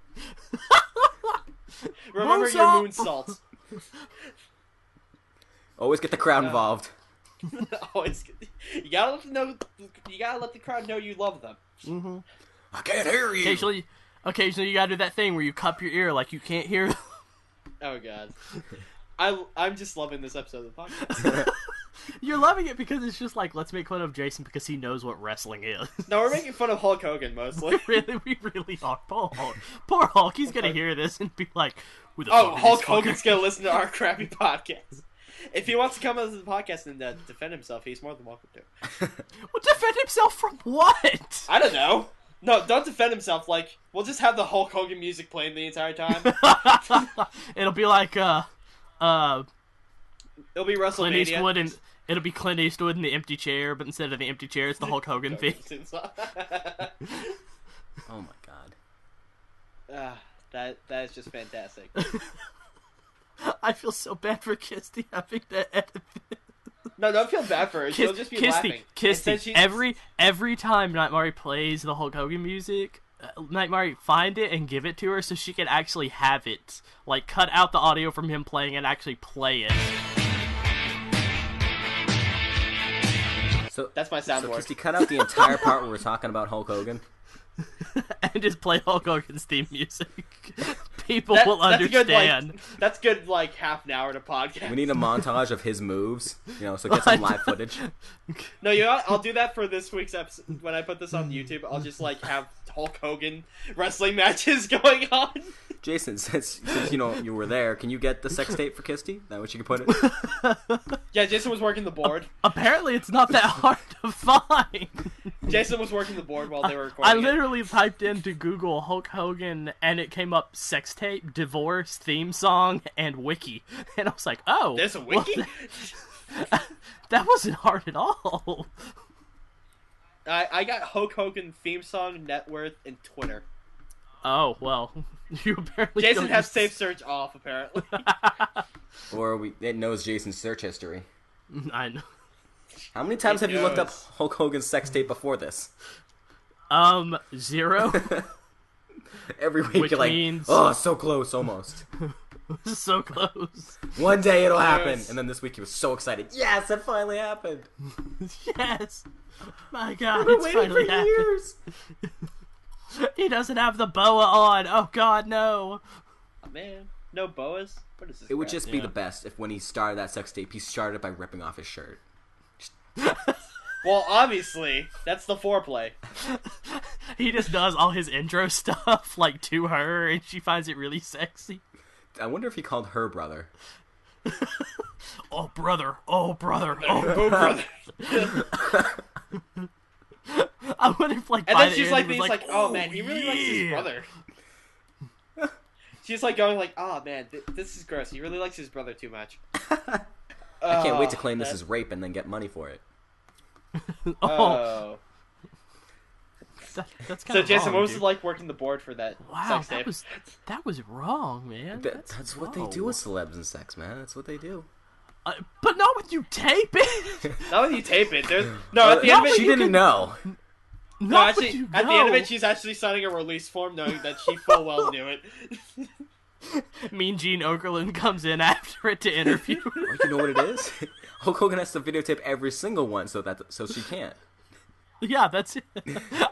Speaker 1: Remember your moonsaults.
Speaker 3: Always get the crowd involved.
Speaker 1: Always, you gotta let the crowd know you love them.
Speaker 3: Mm-hmm. I can't hear you.
Speaker 2: Occasionally you gotta do that thing where you cup your ear like you can't hear them.
Speaker 1: Oh god, I'm just loving this episode of the podcast.
Speaker 2: You're loving it because it's just like, let's make fun of Jason because he knows what wrestling is.
Speaker 1: No, we're making fun of Hulk Hogan mostly.
Speaker 2: we really are. Poor Hulk. He's gonna hear this and be like, "Who the fuck is
Speaker 1: Hulk
Speaker 2: this
Speaker 1: Hogan's gonna listen to our crappy podcast." If he wants to come on the podcast and defend himself, he's more than welcome to.
Speaker 2: Well, defend himself from what?
Speaker 1: I don't know. No, don't defend himself. Like, we'll just have the Hulk Hogan music playing the entire time.
Speaker 2: It'll be like
Speaker 1: it'll be WrestleMania.
Speaker 2: Clint Eastwood and it'll be Clint Eastwood in the empty chair, but instead of the empty chair, it's the Hulk Hogan theme.
Speaker 3: Oh my god.
Speaker 1: That is just fantastic.
Speaker 2: I feel so bad for Kisty having to edit this.
Speaker 1: No, don't feel bad for her. She'll just be laughing.
Speaker 2: Kisty, every time Nightmare plays the Hulk Hogan music, Nightmare, find it and give it to her so she can actually have it. Like, cut out the audio from him playing and actually play it.
Speaker 3: So
Speaker 1: that's my soundboard.
Speaker 3: So Kisty, cut out the entire part where we're talking about Hulk Hogan.
Speaker 2: And just play Hulk Hogan's theme music. People will understand.
Speaker 1: That's good, like, half an hour to podcast.
Speaker 3: We need a montage of his moves, so get some live footage.
Speaker 1: No, you know what? I'll do that for this week's episode. When I put this on YouTube, I'll just, like, have Hulk Hogan wrestling matches going on.
Speaker 3: Jason, since you were there, can you get the sex tape for Kisty? Is that what you can put it?
Speaker 1: Yeah, Jason was working the board.
Speaker 2: Apparently, it's not that hard to find.
Speaker 1: Jason was working the board while they were recording.
Speaker 2: I literally typed into Google Hulk Hogan, and it came up sex tape, divorce, theme song, and wiki. And I was like, oh.
Speaker 1: There's a wiki?
Speaker 2: That wasn't hard at all.
Speaker 1: I got Hulk Hogan theme song, net worth, and Twitter.
Speaker 2: Oh, well. You apparently
Speaker 1: Jason has safe search off, apparently.
Speaker 3: Or it knows Jason's search history.
Speaker 2: I know.
Speaker 3: How many times have you looked up Hulk Hogan's sex tape before this?
Speaker 2: 0.
Speaker 3: Every week you're like, oh, so close, almost.
Speaker 2: So close.
Speaker 3: One day it'll happen. And then this week he was so excited. Yes, it finally happened.
Speaker 2: Yes. My God,
Speaker 3: We've
Speaker 2: it's
Speaker 3: been waiting
Speaker 2: finally
Speaker 3: for
Speaker 2: happened.
Speaker 3: years.
Speaker 2: He doesn't have the boa on. Oh God, no.
Speaker 1: Oh, man, no boas. What is this?
Speaker 3: It would just be the best if when he started that sex tape, he started by ripping off his shirt.
Speaker 1: Well, obviously, that's the foreplay.
Speaker 2: He just does all his intro stuff, like, to her, and she finds it really sexy.
Speaker 3: I wonder if he called her brother.
Speaker 2: Oh, brother. Oh, brother.
Speaker 1: Oh, brother.
Speaker 2: I wonder if, like,
Speaker 1: and then she's like, oh, man, he really likes his brother. She's like going like, oh, man, this is gross. He really likes his brother too much.
Speaker 3: I can't wait to claim this as rape and then get money for it.
Speaker 1: Oh.
Speaker 2: That's kind
Speaker 1: so,
Speaker 2: of
Speaker 1: Jason,
Speaker 2: wrong,
Speaker 1: what was
Speaker 2: dude.
Speaker 1: it like working the board for that sex tape?
Speaker 2: That was wrong, man.
Speaker 3: That's what they do with celebs and sex, man. That's what they do.
Speaker 2: But not when you tape it.
Speaker 1: Not when you tape it. No, at the end of it,
Speaker 3: she didn't know.
Speaker 1: No, actually, at the end of it, she's actually signing a release form knowing that she full well knew it.
Speaker 2: Mean Gene Okerlund comes in after it to interview her.
Speaker 3: You know what it is? Hulk Hogan has to videotape every single one so she can't.
Speaker 2: Yeah, that's it.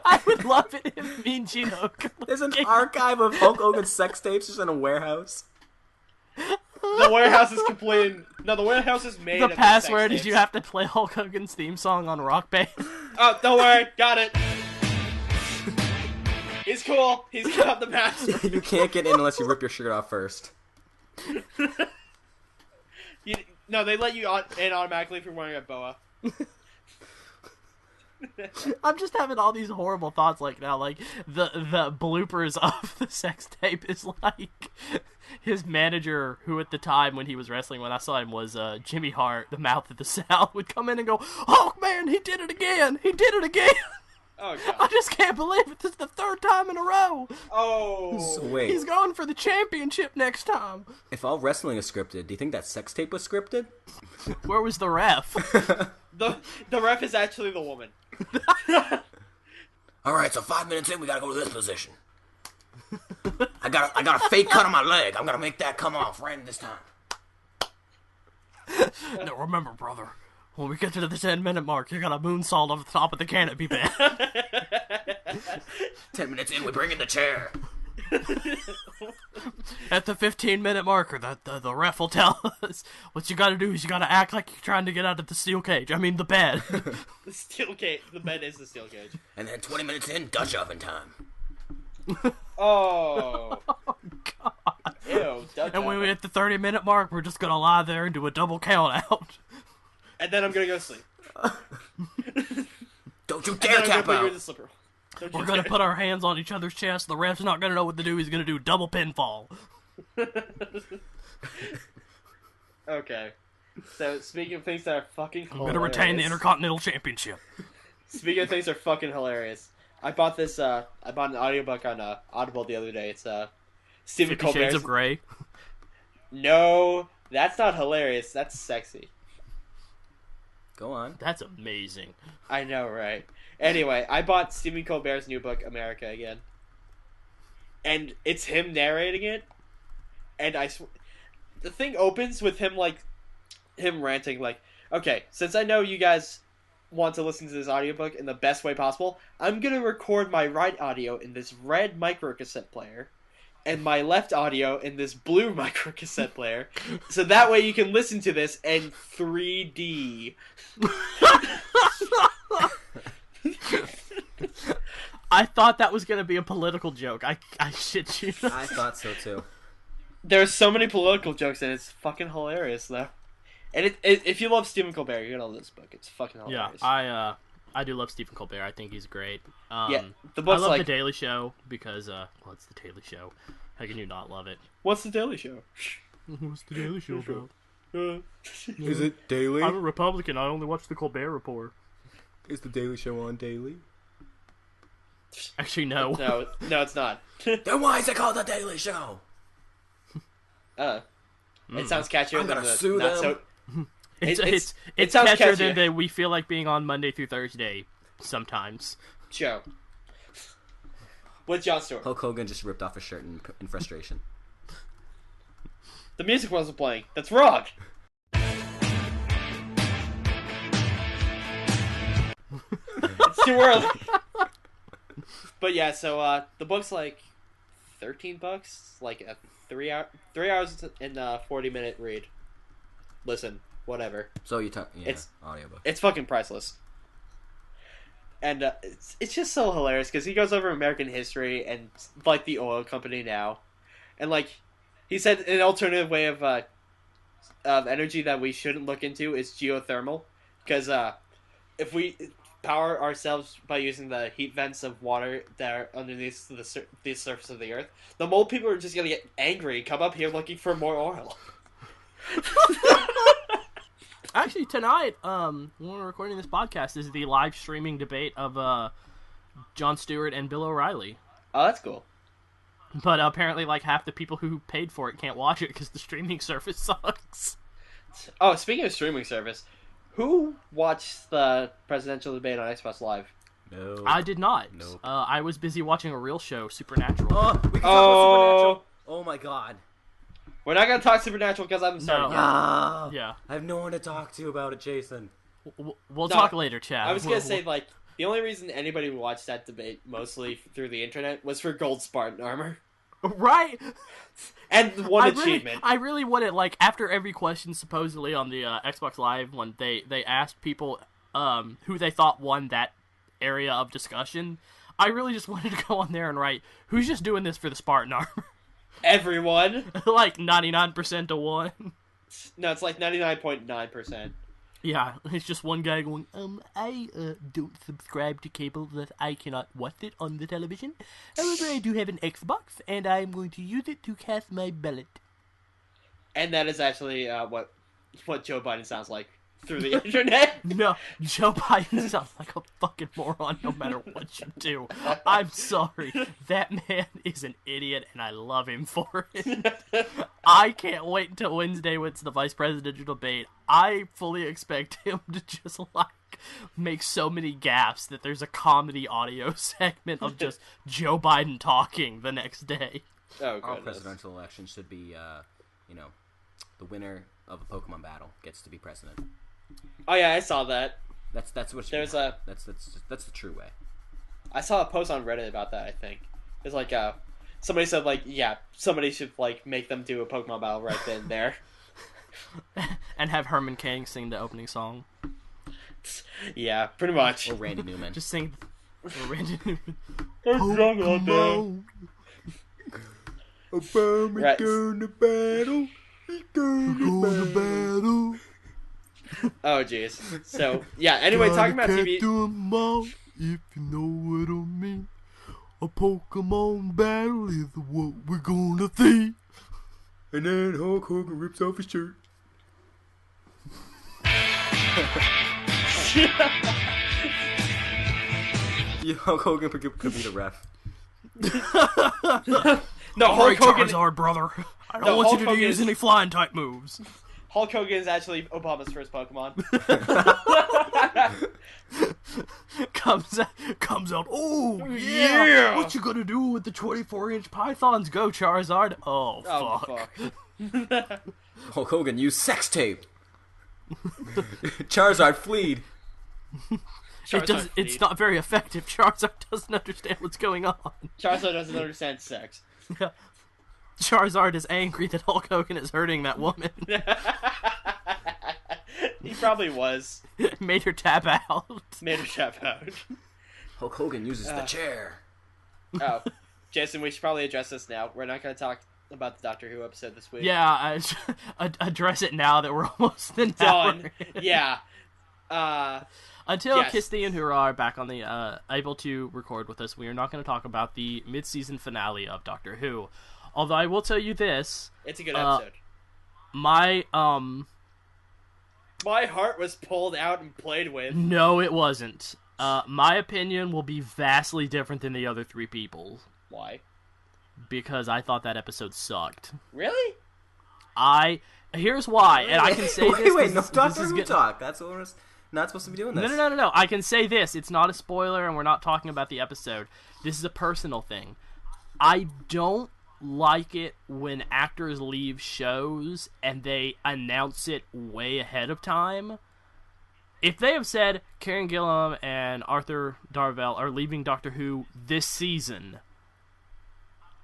Speaker 2: I would love it if Mean Gene Okerlund...
Speaker 3: There's an archive of Hulk Hogan's sex tapes just in a warehouse.
Speaker 1: The warehouse is complete. No, the warehouse is made.
Speaker 2: The password is you have to play Hulk Hogan's theme song on Rock Band.
Speaker 1: Oh, don't worry, got it. He's cool. He's got the password.
Speaker 3: You can't get in unless you rip your shirt off first.
Speaker 1: No, they let you in automatically if you're wearing a boa.
Speaker 2: I'm just having all these horrible thoughts like now, like the bloopers of the sex tape is like his manager, who at the time when he was wrestling, when I saw him, was Jimmy Hart, the Mouth of the South, would come in and go, "Hulk, man, he did it again! He did it again!"
Speaker 1: Oh, God.
Speaker 2: I just can't believe it. This is the third time in a row.
Speaker 1: Oh.
Speaker 3: So wait.
Speaker 2: He's going for the championship next time.
Speaker 3: If all wrestling is scripted, do you think that sex tape was scripted?
Speaker 2: Where was the ref?
Speaker 1: The ref is actually the woman.
Speaker 3: All right, so 5 minutes in, we gotta go to this position. I got a fake cut on my leg. I'm gonna make that come off right this time.
Speaker 2: No, remember, brother. When we get to the 10-minute mark, you're gonna moonsault off the top of the canopy bed.
Speaker 3: 10 minutes in, we bring in the chair.
Speaker 2: At the 15-minute marker, the ref will tell us what you gotta do is you gotta act like you're trying to get out of the steel cage. I mean, the bed.
Speaker 1: The steel cage. The bed is the steel cage.
Speaker 3: And then 20 minutes in, Dutch oven time.
Speaker 1: Oh.
Speaker 2: Oh, God.
Speaker 1: Ew.
Speaker 2: And when we hit the 30-minute mark, we're just gonna lie there and do a double count out.
Speaker 1: And then I'm gonna go sleep.
Speaker 3: Don't you dare tap out.
Speaker 2: We're gonna put our hands on each other's chests. The ref's not gonna know what to do. He's gonna do double pinfall.
Speaker 1: Okay. So, speaking of things that are fucking hilarious...
Speaker 2: I'm gonna retain the Intercontinental Championship.
Speaker 1: Speaking of things that are fucking hilarious, I bought an audiobook on Audible the other day. It's Stephen
Speaker 2: 50
Speaker 1: Colbert's...
Speaker 2: Shades of Grey.
Speaker 1: No, that's not hilarious. That's sexy.
Speaker 3: Go on.
Speaker 2: That's amazing.
Speaker 1: I know, right? Anyway, I bought Stephen Colbert's new book, America Again. And it's him narrating it. And the thing opens with him, him ranting, okay, since I know you guys want to listen to this audiobook in the best way possible, I'm going to record my right audio in this red microcassette player and my left audio in this blue microcassette player, so that way you can listen to this in 3D.
Speaker 2: I thought that was gonna be a political joke. I shit you not.
Speaker 3: I thought so too.
Speaker 1: There's so many political jokes and it's fucking hilarious though. And if you love Stephen Colbert, you're gonna love this book. It's fucking hilarious.
Speaker 2: Yeah, I do love Stephen Colbert. I think he's great.
Speaker 1: Yeah, the book's
Speaker 2: I love The Daily Show because well, it's The Daily Show. How can you not love it?
Speaker 1: What's The Daily Show?
Speaker 2: What's The Daily Show, bro?
Speaker 3: Is it daily?
Speaker 2: I'm a Republican. I only watch The Colbert Report.
Speaker 3: Is the Daily Show on daily?
Speaker 2: Actually, no.
Speaker 1: No, it's not.
Speaker 3: Then why is it called The Daily Show?
Speaker 1: It sounds catchier
Speaker 3: I'm
Speaker 1: than
Speaker 3: gonna
Speaker 1: the
Speaker 3: sue
Speaker 1: not
Speaker 3: them.
Speaker 1: so.
Speaker 2: It's
Speaker 1: it sounds
Speaker 2: catchier
Speaker 1: catchier.
Speaker 2: than we feel like being on Monday through Thursday sometimes.
Speaker 1: Show. With Jon Stewart.
Speaker 3: Hulk Hogan just ripped off a shirt in frustration.
Speaker 1: The music wasn't playing. That's wrong. It's too early. But yeah, so the book's like $13, like a 3 hours and 40-minute read. Listen, whatever.
Speaker 3: So you talk, yeah,
Speaker 1: It's
Speaker 3: audiobook.
Speaker 1: It's fucking priceless. And it's just so hilarious because he goes over American history and like the oil company now, and like he said, an alternative way of energy that we shouldn't look into is geothermal, because if we power ourselves by using the heat vents of water that are underneath the surface of the earth, the mole people are just gonna get angry and come up here looking for more oil.
Speaker 2: Actually, tonight, when we're recording this podcast, is the live streaming debate of Jon Stewart and Bill O'Reilly.
Speaker 1: Oh, that's cool.
Speaker 2: But apparently, like, half the people who paid for it can't watch it because the streaming service sucks.
Speaker 1: Oh, speaking of streaming service, who watched the presidential debate on Xbox Live?
Speaker 3: No.
Speaker 2: I did not.
Speaker 3: Nope.
Speaker 2: I was busy watching a real show, Supernatural.
Speaker 3: Oh, we can talk about Supernatural. Oh my god.
Speaker 1: We're not gonna talk Supernatural because I haven't started yet.
Speaker 2: Yeah.
Speaker 3: I have no one to talk to about it, Jason.
Speaker 2: We'll talk later, Chad.
Speaker 1: I was gonna say, like, the only reason anybody would watch that debate, mostly through the internet, was for gold Spartan armor.
Speaker 2: Right?
Speaker 1: And one achievement.
Speaker 2: I really wanted, like, after every question, supposedly, on the Xbox Live, when they asked people who they thought won that area of discussion, I really just wanted to go on there and write, who's just doing this for the Spartan armor?
Speaker 1: Everyone.
Speaker 2: Like 99% to 1.
Speaker 1: No, it's like 99.9%.
Speaker 2: Yeah, it's just one guy going, I don't subscribe to cable that I cannot watch it on the television. However, I do have an Xbox, and I'm going to use it to cast my ballot.
Speaker 1: And that is actually what Joe Biden sounds like. through the internet.
Speaker 2: No, Joe Biden sounds like a fucking moron no matter what you do. I'm sorry. That man is an idiot, and I love him for it. I can't wait until Wednesday when it's the vice presidential debate. I fully expect him to just, make so many gaffes that there's a comedy audio segment of just Joe Biden talking the next day.
Speaker 1: Oh,
Speaker 3: our presidential election should be, the winner of a Pokemon battle gets to be president.
Speaker 1: Oh yeah, I saw that.
Speaker 3: That's what
Speaker 1: there's
Speaker 3: that's the true way.
Speaker 1: I saw a post on Reddit about that. I think it's like somebody said somebody should make them do a Pokemon battle right then and there,
Speaker 2: and have Herman Cain sing the opening song.
Speaker 1: Yeah, pretty much.
Speaker 3: Or Randy Newman.
Speaker 2: Just sing. Or Randy Newman.
Speaker 1: Pokemon.
Speaker 3: Right. Going to battle. Going to battle.
Speaker 1: Oh jeez. So yeah. Anyway, talking about TV.
Speaker 4: If you know what I mean, a Pokemon battle is what we're gonna see.
Speaker 3: And then Hulk Hogan rips off his shirt. Hulk Hogan could be the ref.
Speaker 1: No, Hulk Hogan.
Speaker 2: Charizard, brother. I don't want you to use any flying type moves.
Speaker 1: Hulk Hogan is actually Obama's first Pokemon.
Speaker 2: comes out. Oh yeah! What you gonna do with the 24-inch pythons? Go Charizard. Oh fuck.
Speaker 3: Hulk Hogan used sex tape. Charizard fleed.
Speaker 2: It's not very effective. Charizard doesn't understand what's going on.
Speaker 1: Charizard doesn't understand sex.
Speaker 2: Charizard is angry that Hulk Hogan is hurting that woman.
Speaker 1: He probably was.
Speaker 2: Made her tap out.
Speaker 3: Hulk Hogan uses the chair.
Speaker 1: Oh, Jason, we should probably address this now. We're not going to talk about the Doctor Who episode this week.
Speaker 2: Yeah, address it now that we're almost
Speaker 1: done. Yeah.
Speaker 2: Until Kirsty and Hurrah are back on the able to record with us, we are not going to talk about the mid-season finale of Doctor Who. Although I will tell you this,
Speaker 1: it's a good episode.
Speaker 2: My
Speaker 1: heart was pulled out and played with.
Speaker 2: No, it wasn't. My opinion will be vastly different than the other three people.
Speaker 1: Why?
Speaker 2: Because I thought that episode sucked.
Speaker 1: Really?
Speaker 2: Here's why, and I can say this.
Speaker 3: Wait, no Doctor Who talk. That's what we're not supposed to be doing this.
Speaker 2: No. I can say this. It's not a spoiler, and we're not talking about the episode. This is a personal thing. I don't like it when actors leave shows and they announce it way ahead of time. If they have said Karen Gillan and Arthur Darvill are leaving Doctor Who this season,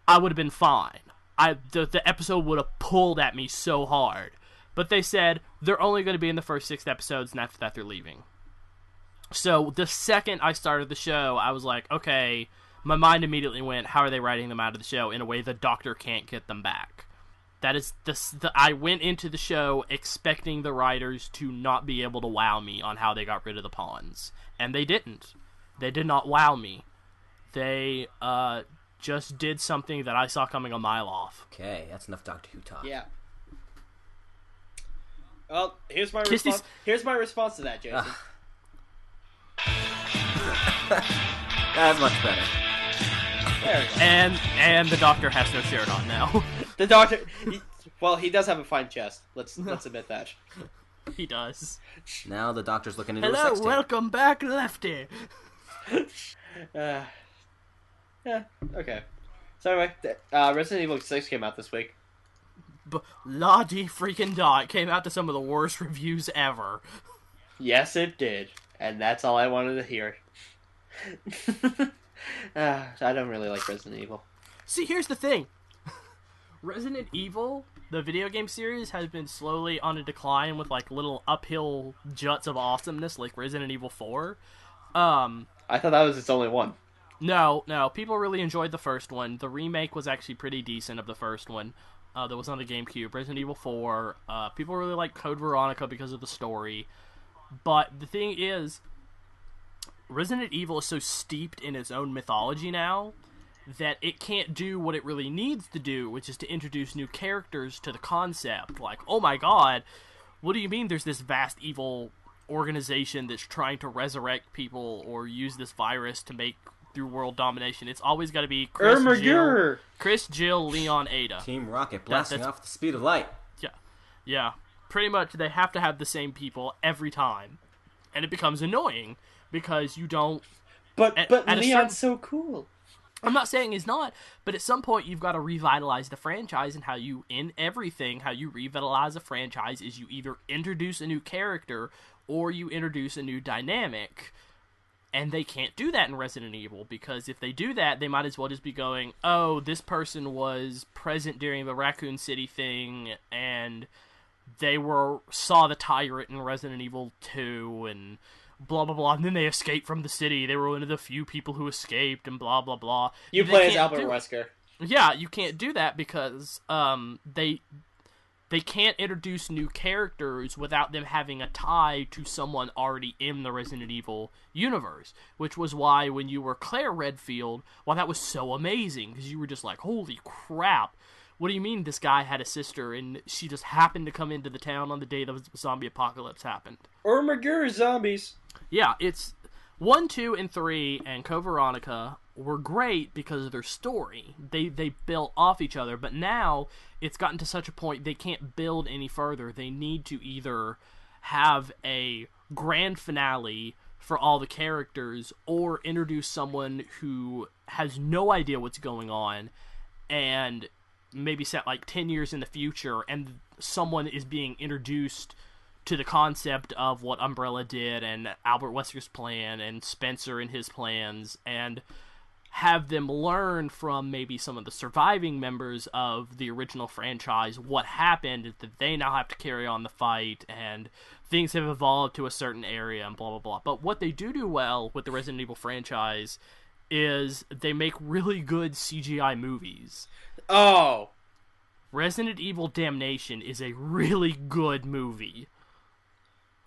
Speaker 2: I would have been fine. The episode would have pulled at me so hard. But they said they're only going to be in the first 6 episodes, and after that they're leaving. So the second I started the show, I was like, okay, my mind immediately went, how are they writing them out of the show in a way the Doctor can't get them back? That is I went into the show expecting the writers to not be able to wow me on how they got rid of the pawns. And they didn't. They did not wow me. They just did something that I saw coming a mile off.
Speaker 3: Okay, that's enough Doctor Who talk.
Speaker 1: Yeah. Well, here's my response. Here's my response to that, Jason.
Speaker 3: That's much better.
Speaker 2: And the Doctor has no shirt on now.
Speaker 1: The Doctor, he does have a fine chest. Let's admit that.
Speaker 2: He does.
Speaker 3: Now the Doctor's looking into a
Speaker 2: Hello,
Speaker 3: sex tape.
Speaker 2: welcome back, Lefty.
Speaker 1: Yeah, okay. So anyway, Resident Evil 6 came out this week.
Speaker 2: La-di freaking da. It came out to some of the worst reviews ever.
Speaker 1: Yes, it did. And that's all I wanted to hear. I don't really like Resident Evil.
Speaker 2: See, here's the thing. Resident Evil, the video game series, has been slowly on a decline with little uphill juts of awesomeness like Resident Evil 4.
Speaker 1: I thought that was its only one.
Speaker 2: No. People really enjoyed the first one. The remake was actually pretty decent of the first one. That was on the GameCube. Resident Evil 4. People really like Code Veronica because of the story. But the thing is, Resident Evil is so steeped in its own mythology now that it can't do what it really needs to do, which is to introduce new characters to the concept. Like, oh my god, what do you mean there's this vast evil organization that's trying to resurrect people or use this virus to make through world domination? It's always got to be Chris, Jill, Leon, Ada.
Speaker 3: Team Rocket blasting off the speed of light.
Speaker 2: Yeah. Pretty much they have to have the same people every time. And it becomes annoying because you don't...
Speaker 1: But Leon's so cool.
Speaker 2: I'm not saying he's not, but at some point you've got to revitalize the franchise, and how you revitalize a franchise is you either introduce a new character or you introduce a new dynamic. And they can't do that in Resident Evil, because if they do that, they might as well just be going, oh, this person was present during the Raccoon City thing, and they saw the tyrant in Resident Evil 2, and blah, blah, blah, and then they escaped from the city. They were one of the few people who escaped, and blah, blah, blah.
Speaker 1: You play as Albert Wesker.
Speaker 2: Yeah, you can't do that because they can't introduce new characters without them having a tie to someone already in the Resident Evil universe, which was why when you were Claire Redfield, that was so amazing, because you were just like, holy crap, what do you mean this guy had a sister and she just happened to come into the town on the day the zombie apocalypse happened?
Speaker 1: Or Magura zombies.
Speaker 2: Yeah, it's 1, 2, and 3, and Code Veronica were great because of their story. They built off each other, but now it's gotten to such a point they can't build any further. They need to either have a grand finale for all the characters or introduce someone who has no idea what's going on and maybe set like 10 years in the future, and someone is being introduced to the concept of what Umbrella did and Albert Wesker's plan and Spencer and his plans, and have them learn from maybe some of the surviving members of the original franchise what happened, that they now have to carry on the fight, and things have evolved to a certain area, and blah, blah, blah. But what they do well with the Resident Evil franchise is they make really good CGI movies.
Speaker 1: Oh!
Speaker 2: Resident Evil Damnation is a really good movie.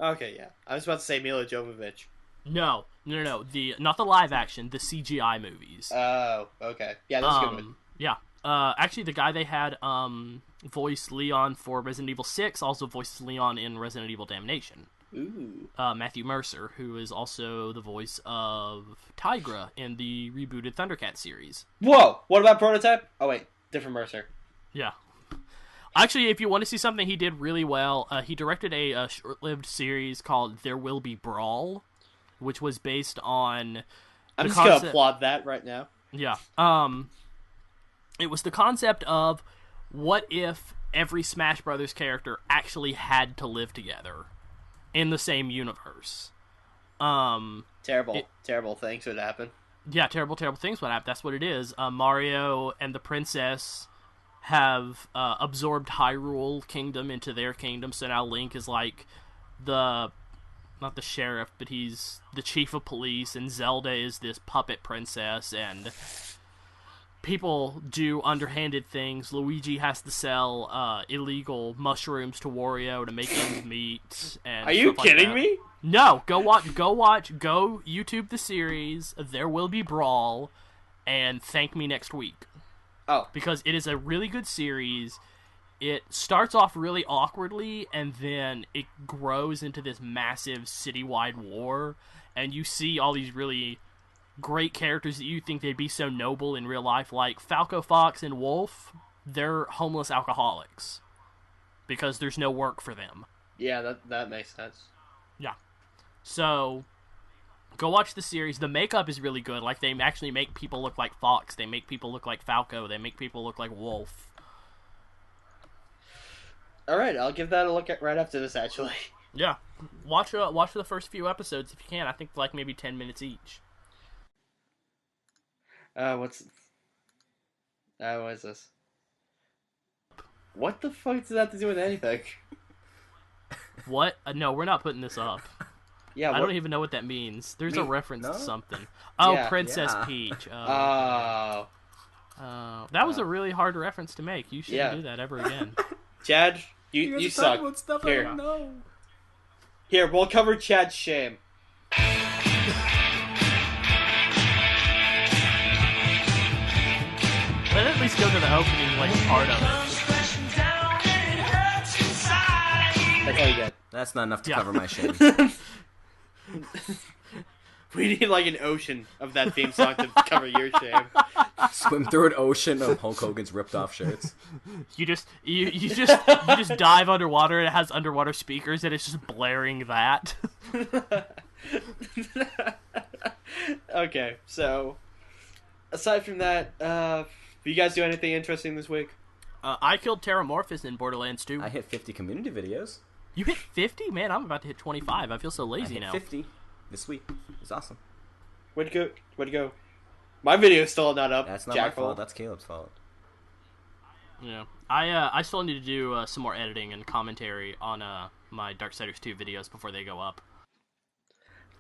Speaker 1: Okay, yeah. I was about to say Mila Jovovich.
Speaker 2: No. Not the live action, the CGI movies.
Speaker 1: Oh, okay. Yeah, that's a good one.
Speaker 2: Yeah. Actually, the guy they had voice Leon for Resident Evil 6 also voices Leon in Resident Evil Damnation.
Speaker 1: Ooh.
Speaker 2: Matthew Mercer, who is also the voice of Tigra in the rebooted Thundercat series.
Speaker 1: Whoa! What about Prototype? Oh, wait. Different Mercer.
Speaker 2: Yeah. Actually, if you want to see something he did really well, he directed a short-lived series called There Will Be Brawl, which was based on...
Speaker 1: I'm just going to applaud that right now.
Speaker 2: Yeah. It was the concept of what if every Smash Brothers character actually had to live together in the same universe.
Speaker 1: Terrible things would happen.
Speaker 2: Yeah, terrible things would happen. That's what it is. Mario and the princess have absorbed Hyrule Kingdom into their kingdom, so now Link is like not the sheriff, but he's the chief of police, and Zelda is this puppet princess, and people do underhanded things. Luigi has to sell illegal mushrooms to Wario to make ends meet. And
Speaker 1: are you kidding me?
Speaker 2: No, go YouTube the series, There Will Be Brawl, and thank me next week.
Speaker 1: Oh.
Speaker 2: Because it is a really good series. It starts off really awkwardly, and then it grows into this massive citywide war, and you see all these really great characters that you think they'd be so noble in real life, like Falco Fox and Wolf. They're homeless alcoholics because there's no work for them.
Speaker 1: Yeah, that makes sense.
Speaker 2: Yeah. So, go watch the series. The makeup is really good. Like, they actually make people look like Fox. They make people look like Falco. They make people look like Wolf.
Speaker 1: Alright, I'll give that a look at right after this, actually.
Speaker 2: Yeah. Watch the first few episodes if you can. I think like maybe 10 minutes each.
Speaker 1: What is this? What the fuck does that have to do with anything?
Speaker 2: What? No, we're not putting this up.
Speaker 1: Yeah,
Speaker 2: I don't even know what that means. There's a reference to something. Oh, yeah, Princess Peach.
Speaker 1: That
Speaker 2: was a really hard reference to make. You shouldn't do that ever again.
Speaker 1: Chad, you suck.
Speaker 3: About stuff
Speaker 1: Here.
Speaker 3: I don't know.
Speaker 1: Here, we'll cover Chad's shame.
Speaker 2: Let's at least go to the opening part of it.
Speaker 1: That's all you get.
Speaker 3: That's not enough to cover my shame.
Speaker 1: We need like an ocean of that theme song to cover your shame.
Speaker 3: Swim through an ocean of Hulk Hogan's ripped off shirts.
Speaker 2: You just dive underwater and it has underwater speakers and it's just blaring that.
Speaker 1: Okay, so aside from that, do you guys do anything interesting this week?
Speaker 2: I killed Terramorphous in Borderlands 2.
Speaker 3: I hit 50 community videos.
Speaker 2: You hit 50? Man, I'm about to hit 25. I feel so lazy now.
Speaker 3: 50 this week. It's awesome.
Speaker 1: Where'd you go? My video's still not up.
Speaker 3: That's not my fault. That's Caleb's fault.
Speaker 2: Yeah, I still need to do some more editing and commentary on my Darksiders 2 videos before they go up.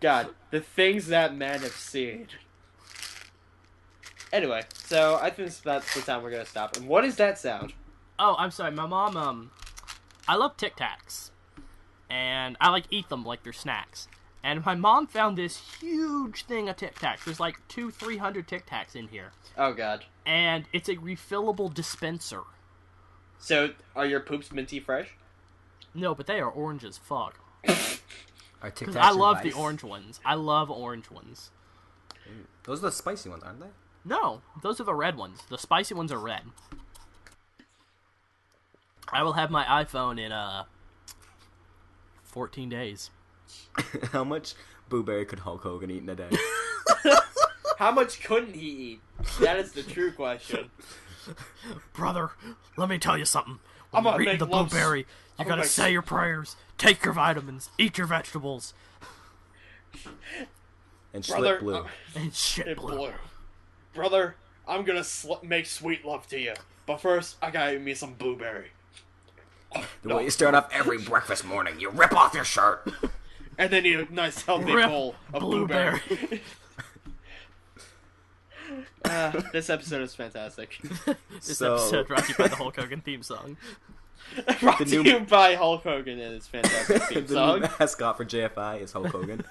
Speaker 1: God, the things that man have seen. Anyway, so I think that's the time we're gonna stop. And what is that sound?
Speaker 2: Oh, I'm sorry. My mom, I love Tic Tacs, and I eat them like they're snacks. And my mom found this huge thing of Tic Tacs. There's like 200-300 Tic Tacs in here.
Speaker 1: Oh God.
Speaker 2: And it's a refillable dispenser.
Speaker 1: So, are your poops minty fresh?
Speaker 2: No, but they are orange as fuck.
Speaker 3: Are Tic Tacs
Speaker 2: I love
Speaker 3: ice?
Speaker 2: the orange ones. I love orange ones.
Speaker 3: Those are the spicy ones, aren't they?
Speaker 2: No, those are the red ones. The spicy ones are red. I will have my iPhone in 14 days.
Speaker 3: How much blueberry could Hulk Hogan eat in a day?
Speaker 1: How much couldn't he eat? That is the true question.
Speaker 2: Brother, let me tell you something.
Speaker 1: I'm
Speaker 2: When
Speaker 1: gonna
Speaker 2: you're eating the
Speaker 1: make lumps.
Speaker 2: blueberry, you gotta say your prayers, take your vitamins, eat your vegetables,
Speaker 3: And
Speaker 1: Brother,
Speaker 3: slip blue.
Speaker 2: and shit blue.
Speaker 1: Brother, I'm gonna make sweet love to you. But first, I gotta eat me some blueberry.
Speaker 3: The way you start off every breakfast morning, you rip off your shirt.
Speaker 1: And then eat a nice healthy
Speaker 2: Rip
Speaker 1: bowl of blueberry. This episode is fantastic.
Speaker 2: This episode brought to you by the Hulk Hogan theme song.
Speaker 1: Brought to you by Hulk Hogan and his fantastic theme
Speaker 3: The
Speaker 1: song.
Speaker 3: new mascot for JFI is Hulk Hogan.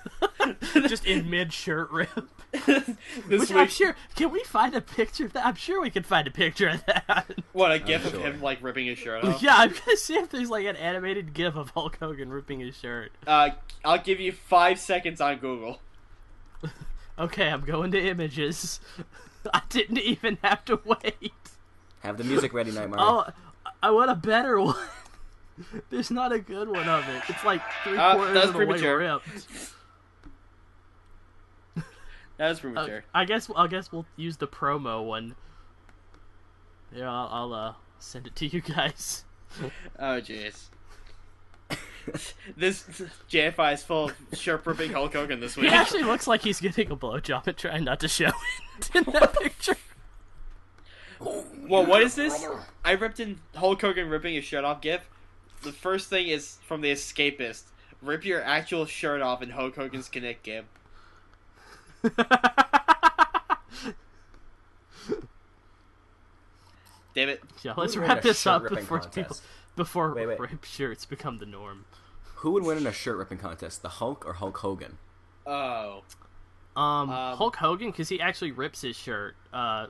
Speaker 2: Just in mid-shirt rip.
Speaker 1: This
Speaker 2: Which I'm
Speaker 1: week,
Speaker 2: sure, can we find a picture of that? I'm sure we can find a picture of that.
Speaker 1: what, a gif of
Speaker 3: sure.
Speaker 1: him, like, ripping his shirt off?
Speaker 2: Yeah, I'm gonna see if there's, an animated gif of Hulk Hogan ripping his shirt.
Speaker 1: I'll give you 5 seconds on Google.
Speaker 2: Okay, I'm going to images. I didn't even have to wait.
Speaker 3: Have the music ready, Nightmare.
Speaker 2: Oh, I want a better one. There's not a good one of it. It's like 3/4
Speaker 1: that's
Speaker 2: of the way
Speaker 1: premature.
Speaker 2: ripped.
Speaker 1: That was premature.
Speaker 2: I guess we'll use the promo one. Yeah, I'll send it to you guys.
Speaker 1: Oh, jeez. This JFI is full of shirt-ripping Hulk Hogan this
Speaker 2: He
Speaker 1: week.
Speaker 2: actually looks like he's getting a blowjob and trying not to show it in that picture.
Speaker 1: Well, what is this? I ripped in Hulk Hogan ripping his shirt off gif. The first thing is from The Escapist. Rip your actual shirt off in Hulk Hogan's Connect game. Damn it.
Speaker 2: Yeah, let's
Speaker 3: Who would win
Speaker 2: wrap
Speaker 3: a
Speaker 2: this up
Speaker 3: shirt-ripping
Speaker 2: before
Speaker 3: Wait.
Speaker 2: rip shirts become the norm.
Speaker 3: Who would win in a shirt ripping contest, the Hulk or Hulk Hogan?
Speaker 1: Oh.
Speaker 2: Hulk Hogan, because he actually rips his shirt. The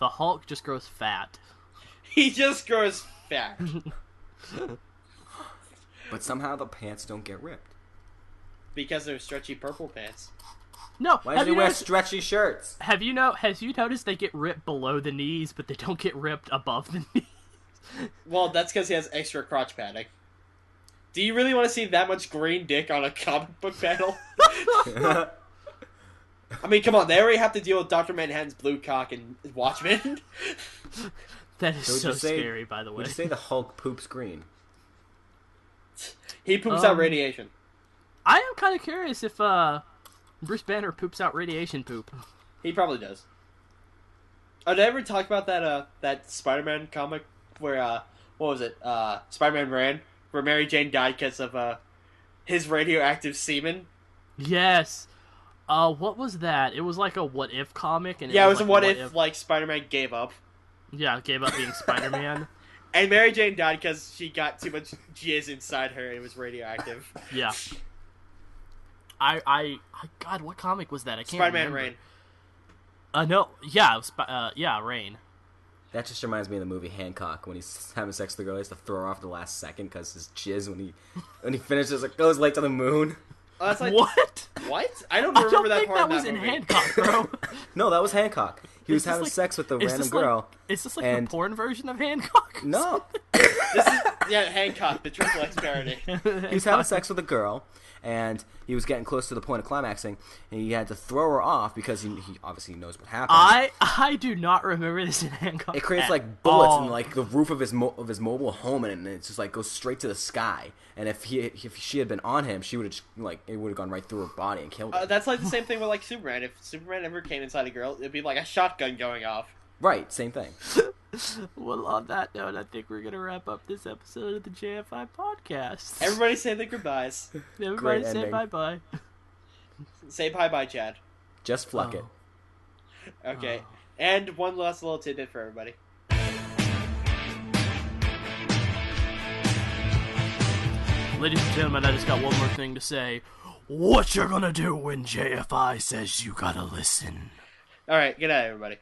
Speaker 2: Hulk just grows fat.
Speaker 1: He just grows fat.
Speaker 3: But somehow the pants don't get ripped.
Speaker 1: Because they're stretchy purple pants.
Speaker 2: No,
Speaker 3: Why does he wear stretchy shirts?
Speaker 2: Have you noticed they get ripped below the knees, but they don't get ripped above the knees?
Speaker 1: Well, that's because he has extra crotch padding. Do you really want to see that much green dick on a comic book panel? I mean, come on, they already have to deal with Dr. Manhattan's blue cock and Watchmen.
Speaker 2: That is so
Speaker 3: would you say-
Speaker 2: scary, by the way.
Speaker 3: Would you say the Hulk poops green?
Speaker 1: He poops out radiation.
Speaker 2: I am kind of curious if Bruce Banner poops out radiation poop.
Speaker 1: He probably does. Oh, did I ever talk about that Spider-Man comic where, what was it? Spider-Man ran, where Mary Jane died because of his radioactive semen?
Speaker 2: Yes. What was that? It was like a what if comic, and
Speaker 1: Yeah, it was
Speaker 2: like
Speaker 1: a what if like Spider-Man gave up.
Speaker 2: Yeah, gave up being Spider-Man.
Speaker 1: And Mary Jane died because she got too much jizz inside her and it was radioactive.
Speaker 2: Yeah. God, what comic was that? I can't
Speaker 1: Spider-Man
Speaker 2: remember.
Speaker 1: Rain.
Speaker 2: No, yeah, Rain.
Speaker 3: That just reminds me of the movie Hancock when he's having sex with the girl. He has to throw her off at the last second because his jizz when he finishes it goes like to the moon.
Speaker 1: Oh, that's like,
Speaker 2: what?
Speaker 1: What? I don't remember that part.
Speaker 2: That was in Hancock, bro.
Speaker 3: No, that was Hancock. He was having sex with a random girl.
Speaker 2: Is this like the porn version of Hancock?
Speaker 3: No.
Speaker 1: This is Hancock, the Triple X parody.
Speaker 3: He was having sex with a girl, and he was getting close to the point of climaxing, and he had to throw her off because he obviously knows what happened.
Speaker 2: I do not remember this in Hancock.
Speaker 3: It creates like bullets in like the roof of his mobile home, and it just like goes straight to the sky. And if she had been on him, she would have it would have gone right through her body and killed her.
Speaker 1: That's like the same thing with like Superman. If Superman ever came inside a girl, it'd be like a shotgun going off.
Speaker 3: Right, same thing.
Speaker 2: Well, on that note, I think we're gonna wrap up this episode of the JFI Podcast.
Speaker 1: Everybody say their goodbyes.
Speaker 2: Everybody say bye-bye.
Speaker 1: Say bye-bye, Chad.
Speaker 3: Just fluck it.
Speaker 1: Okay. And one last little tidbit for everybody.
Speaker 2: Ladies and gentlemen, I just got one more thing to say. What you're gonna do when JFI says you gotta listen.
Speaker 1: Alright, good night, everybody.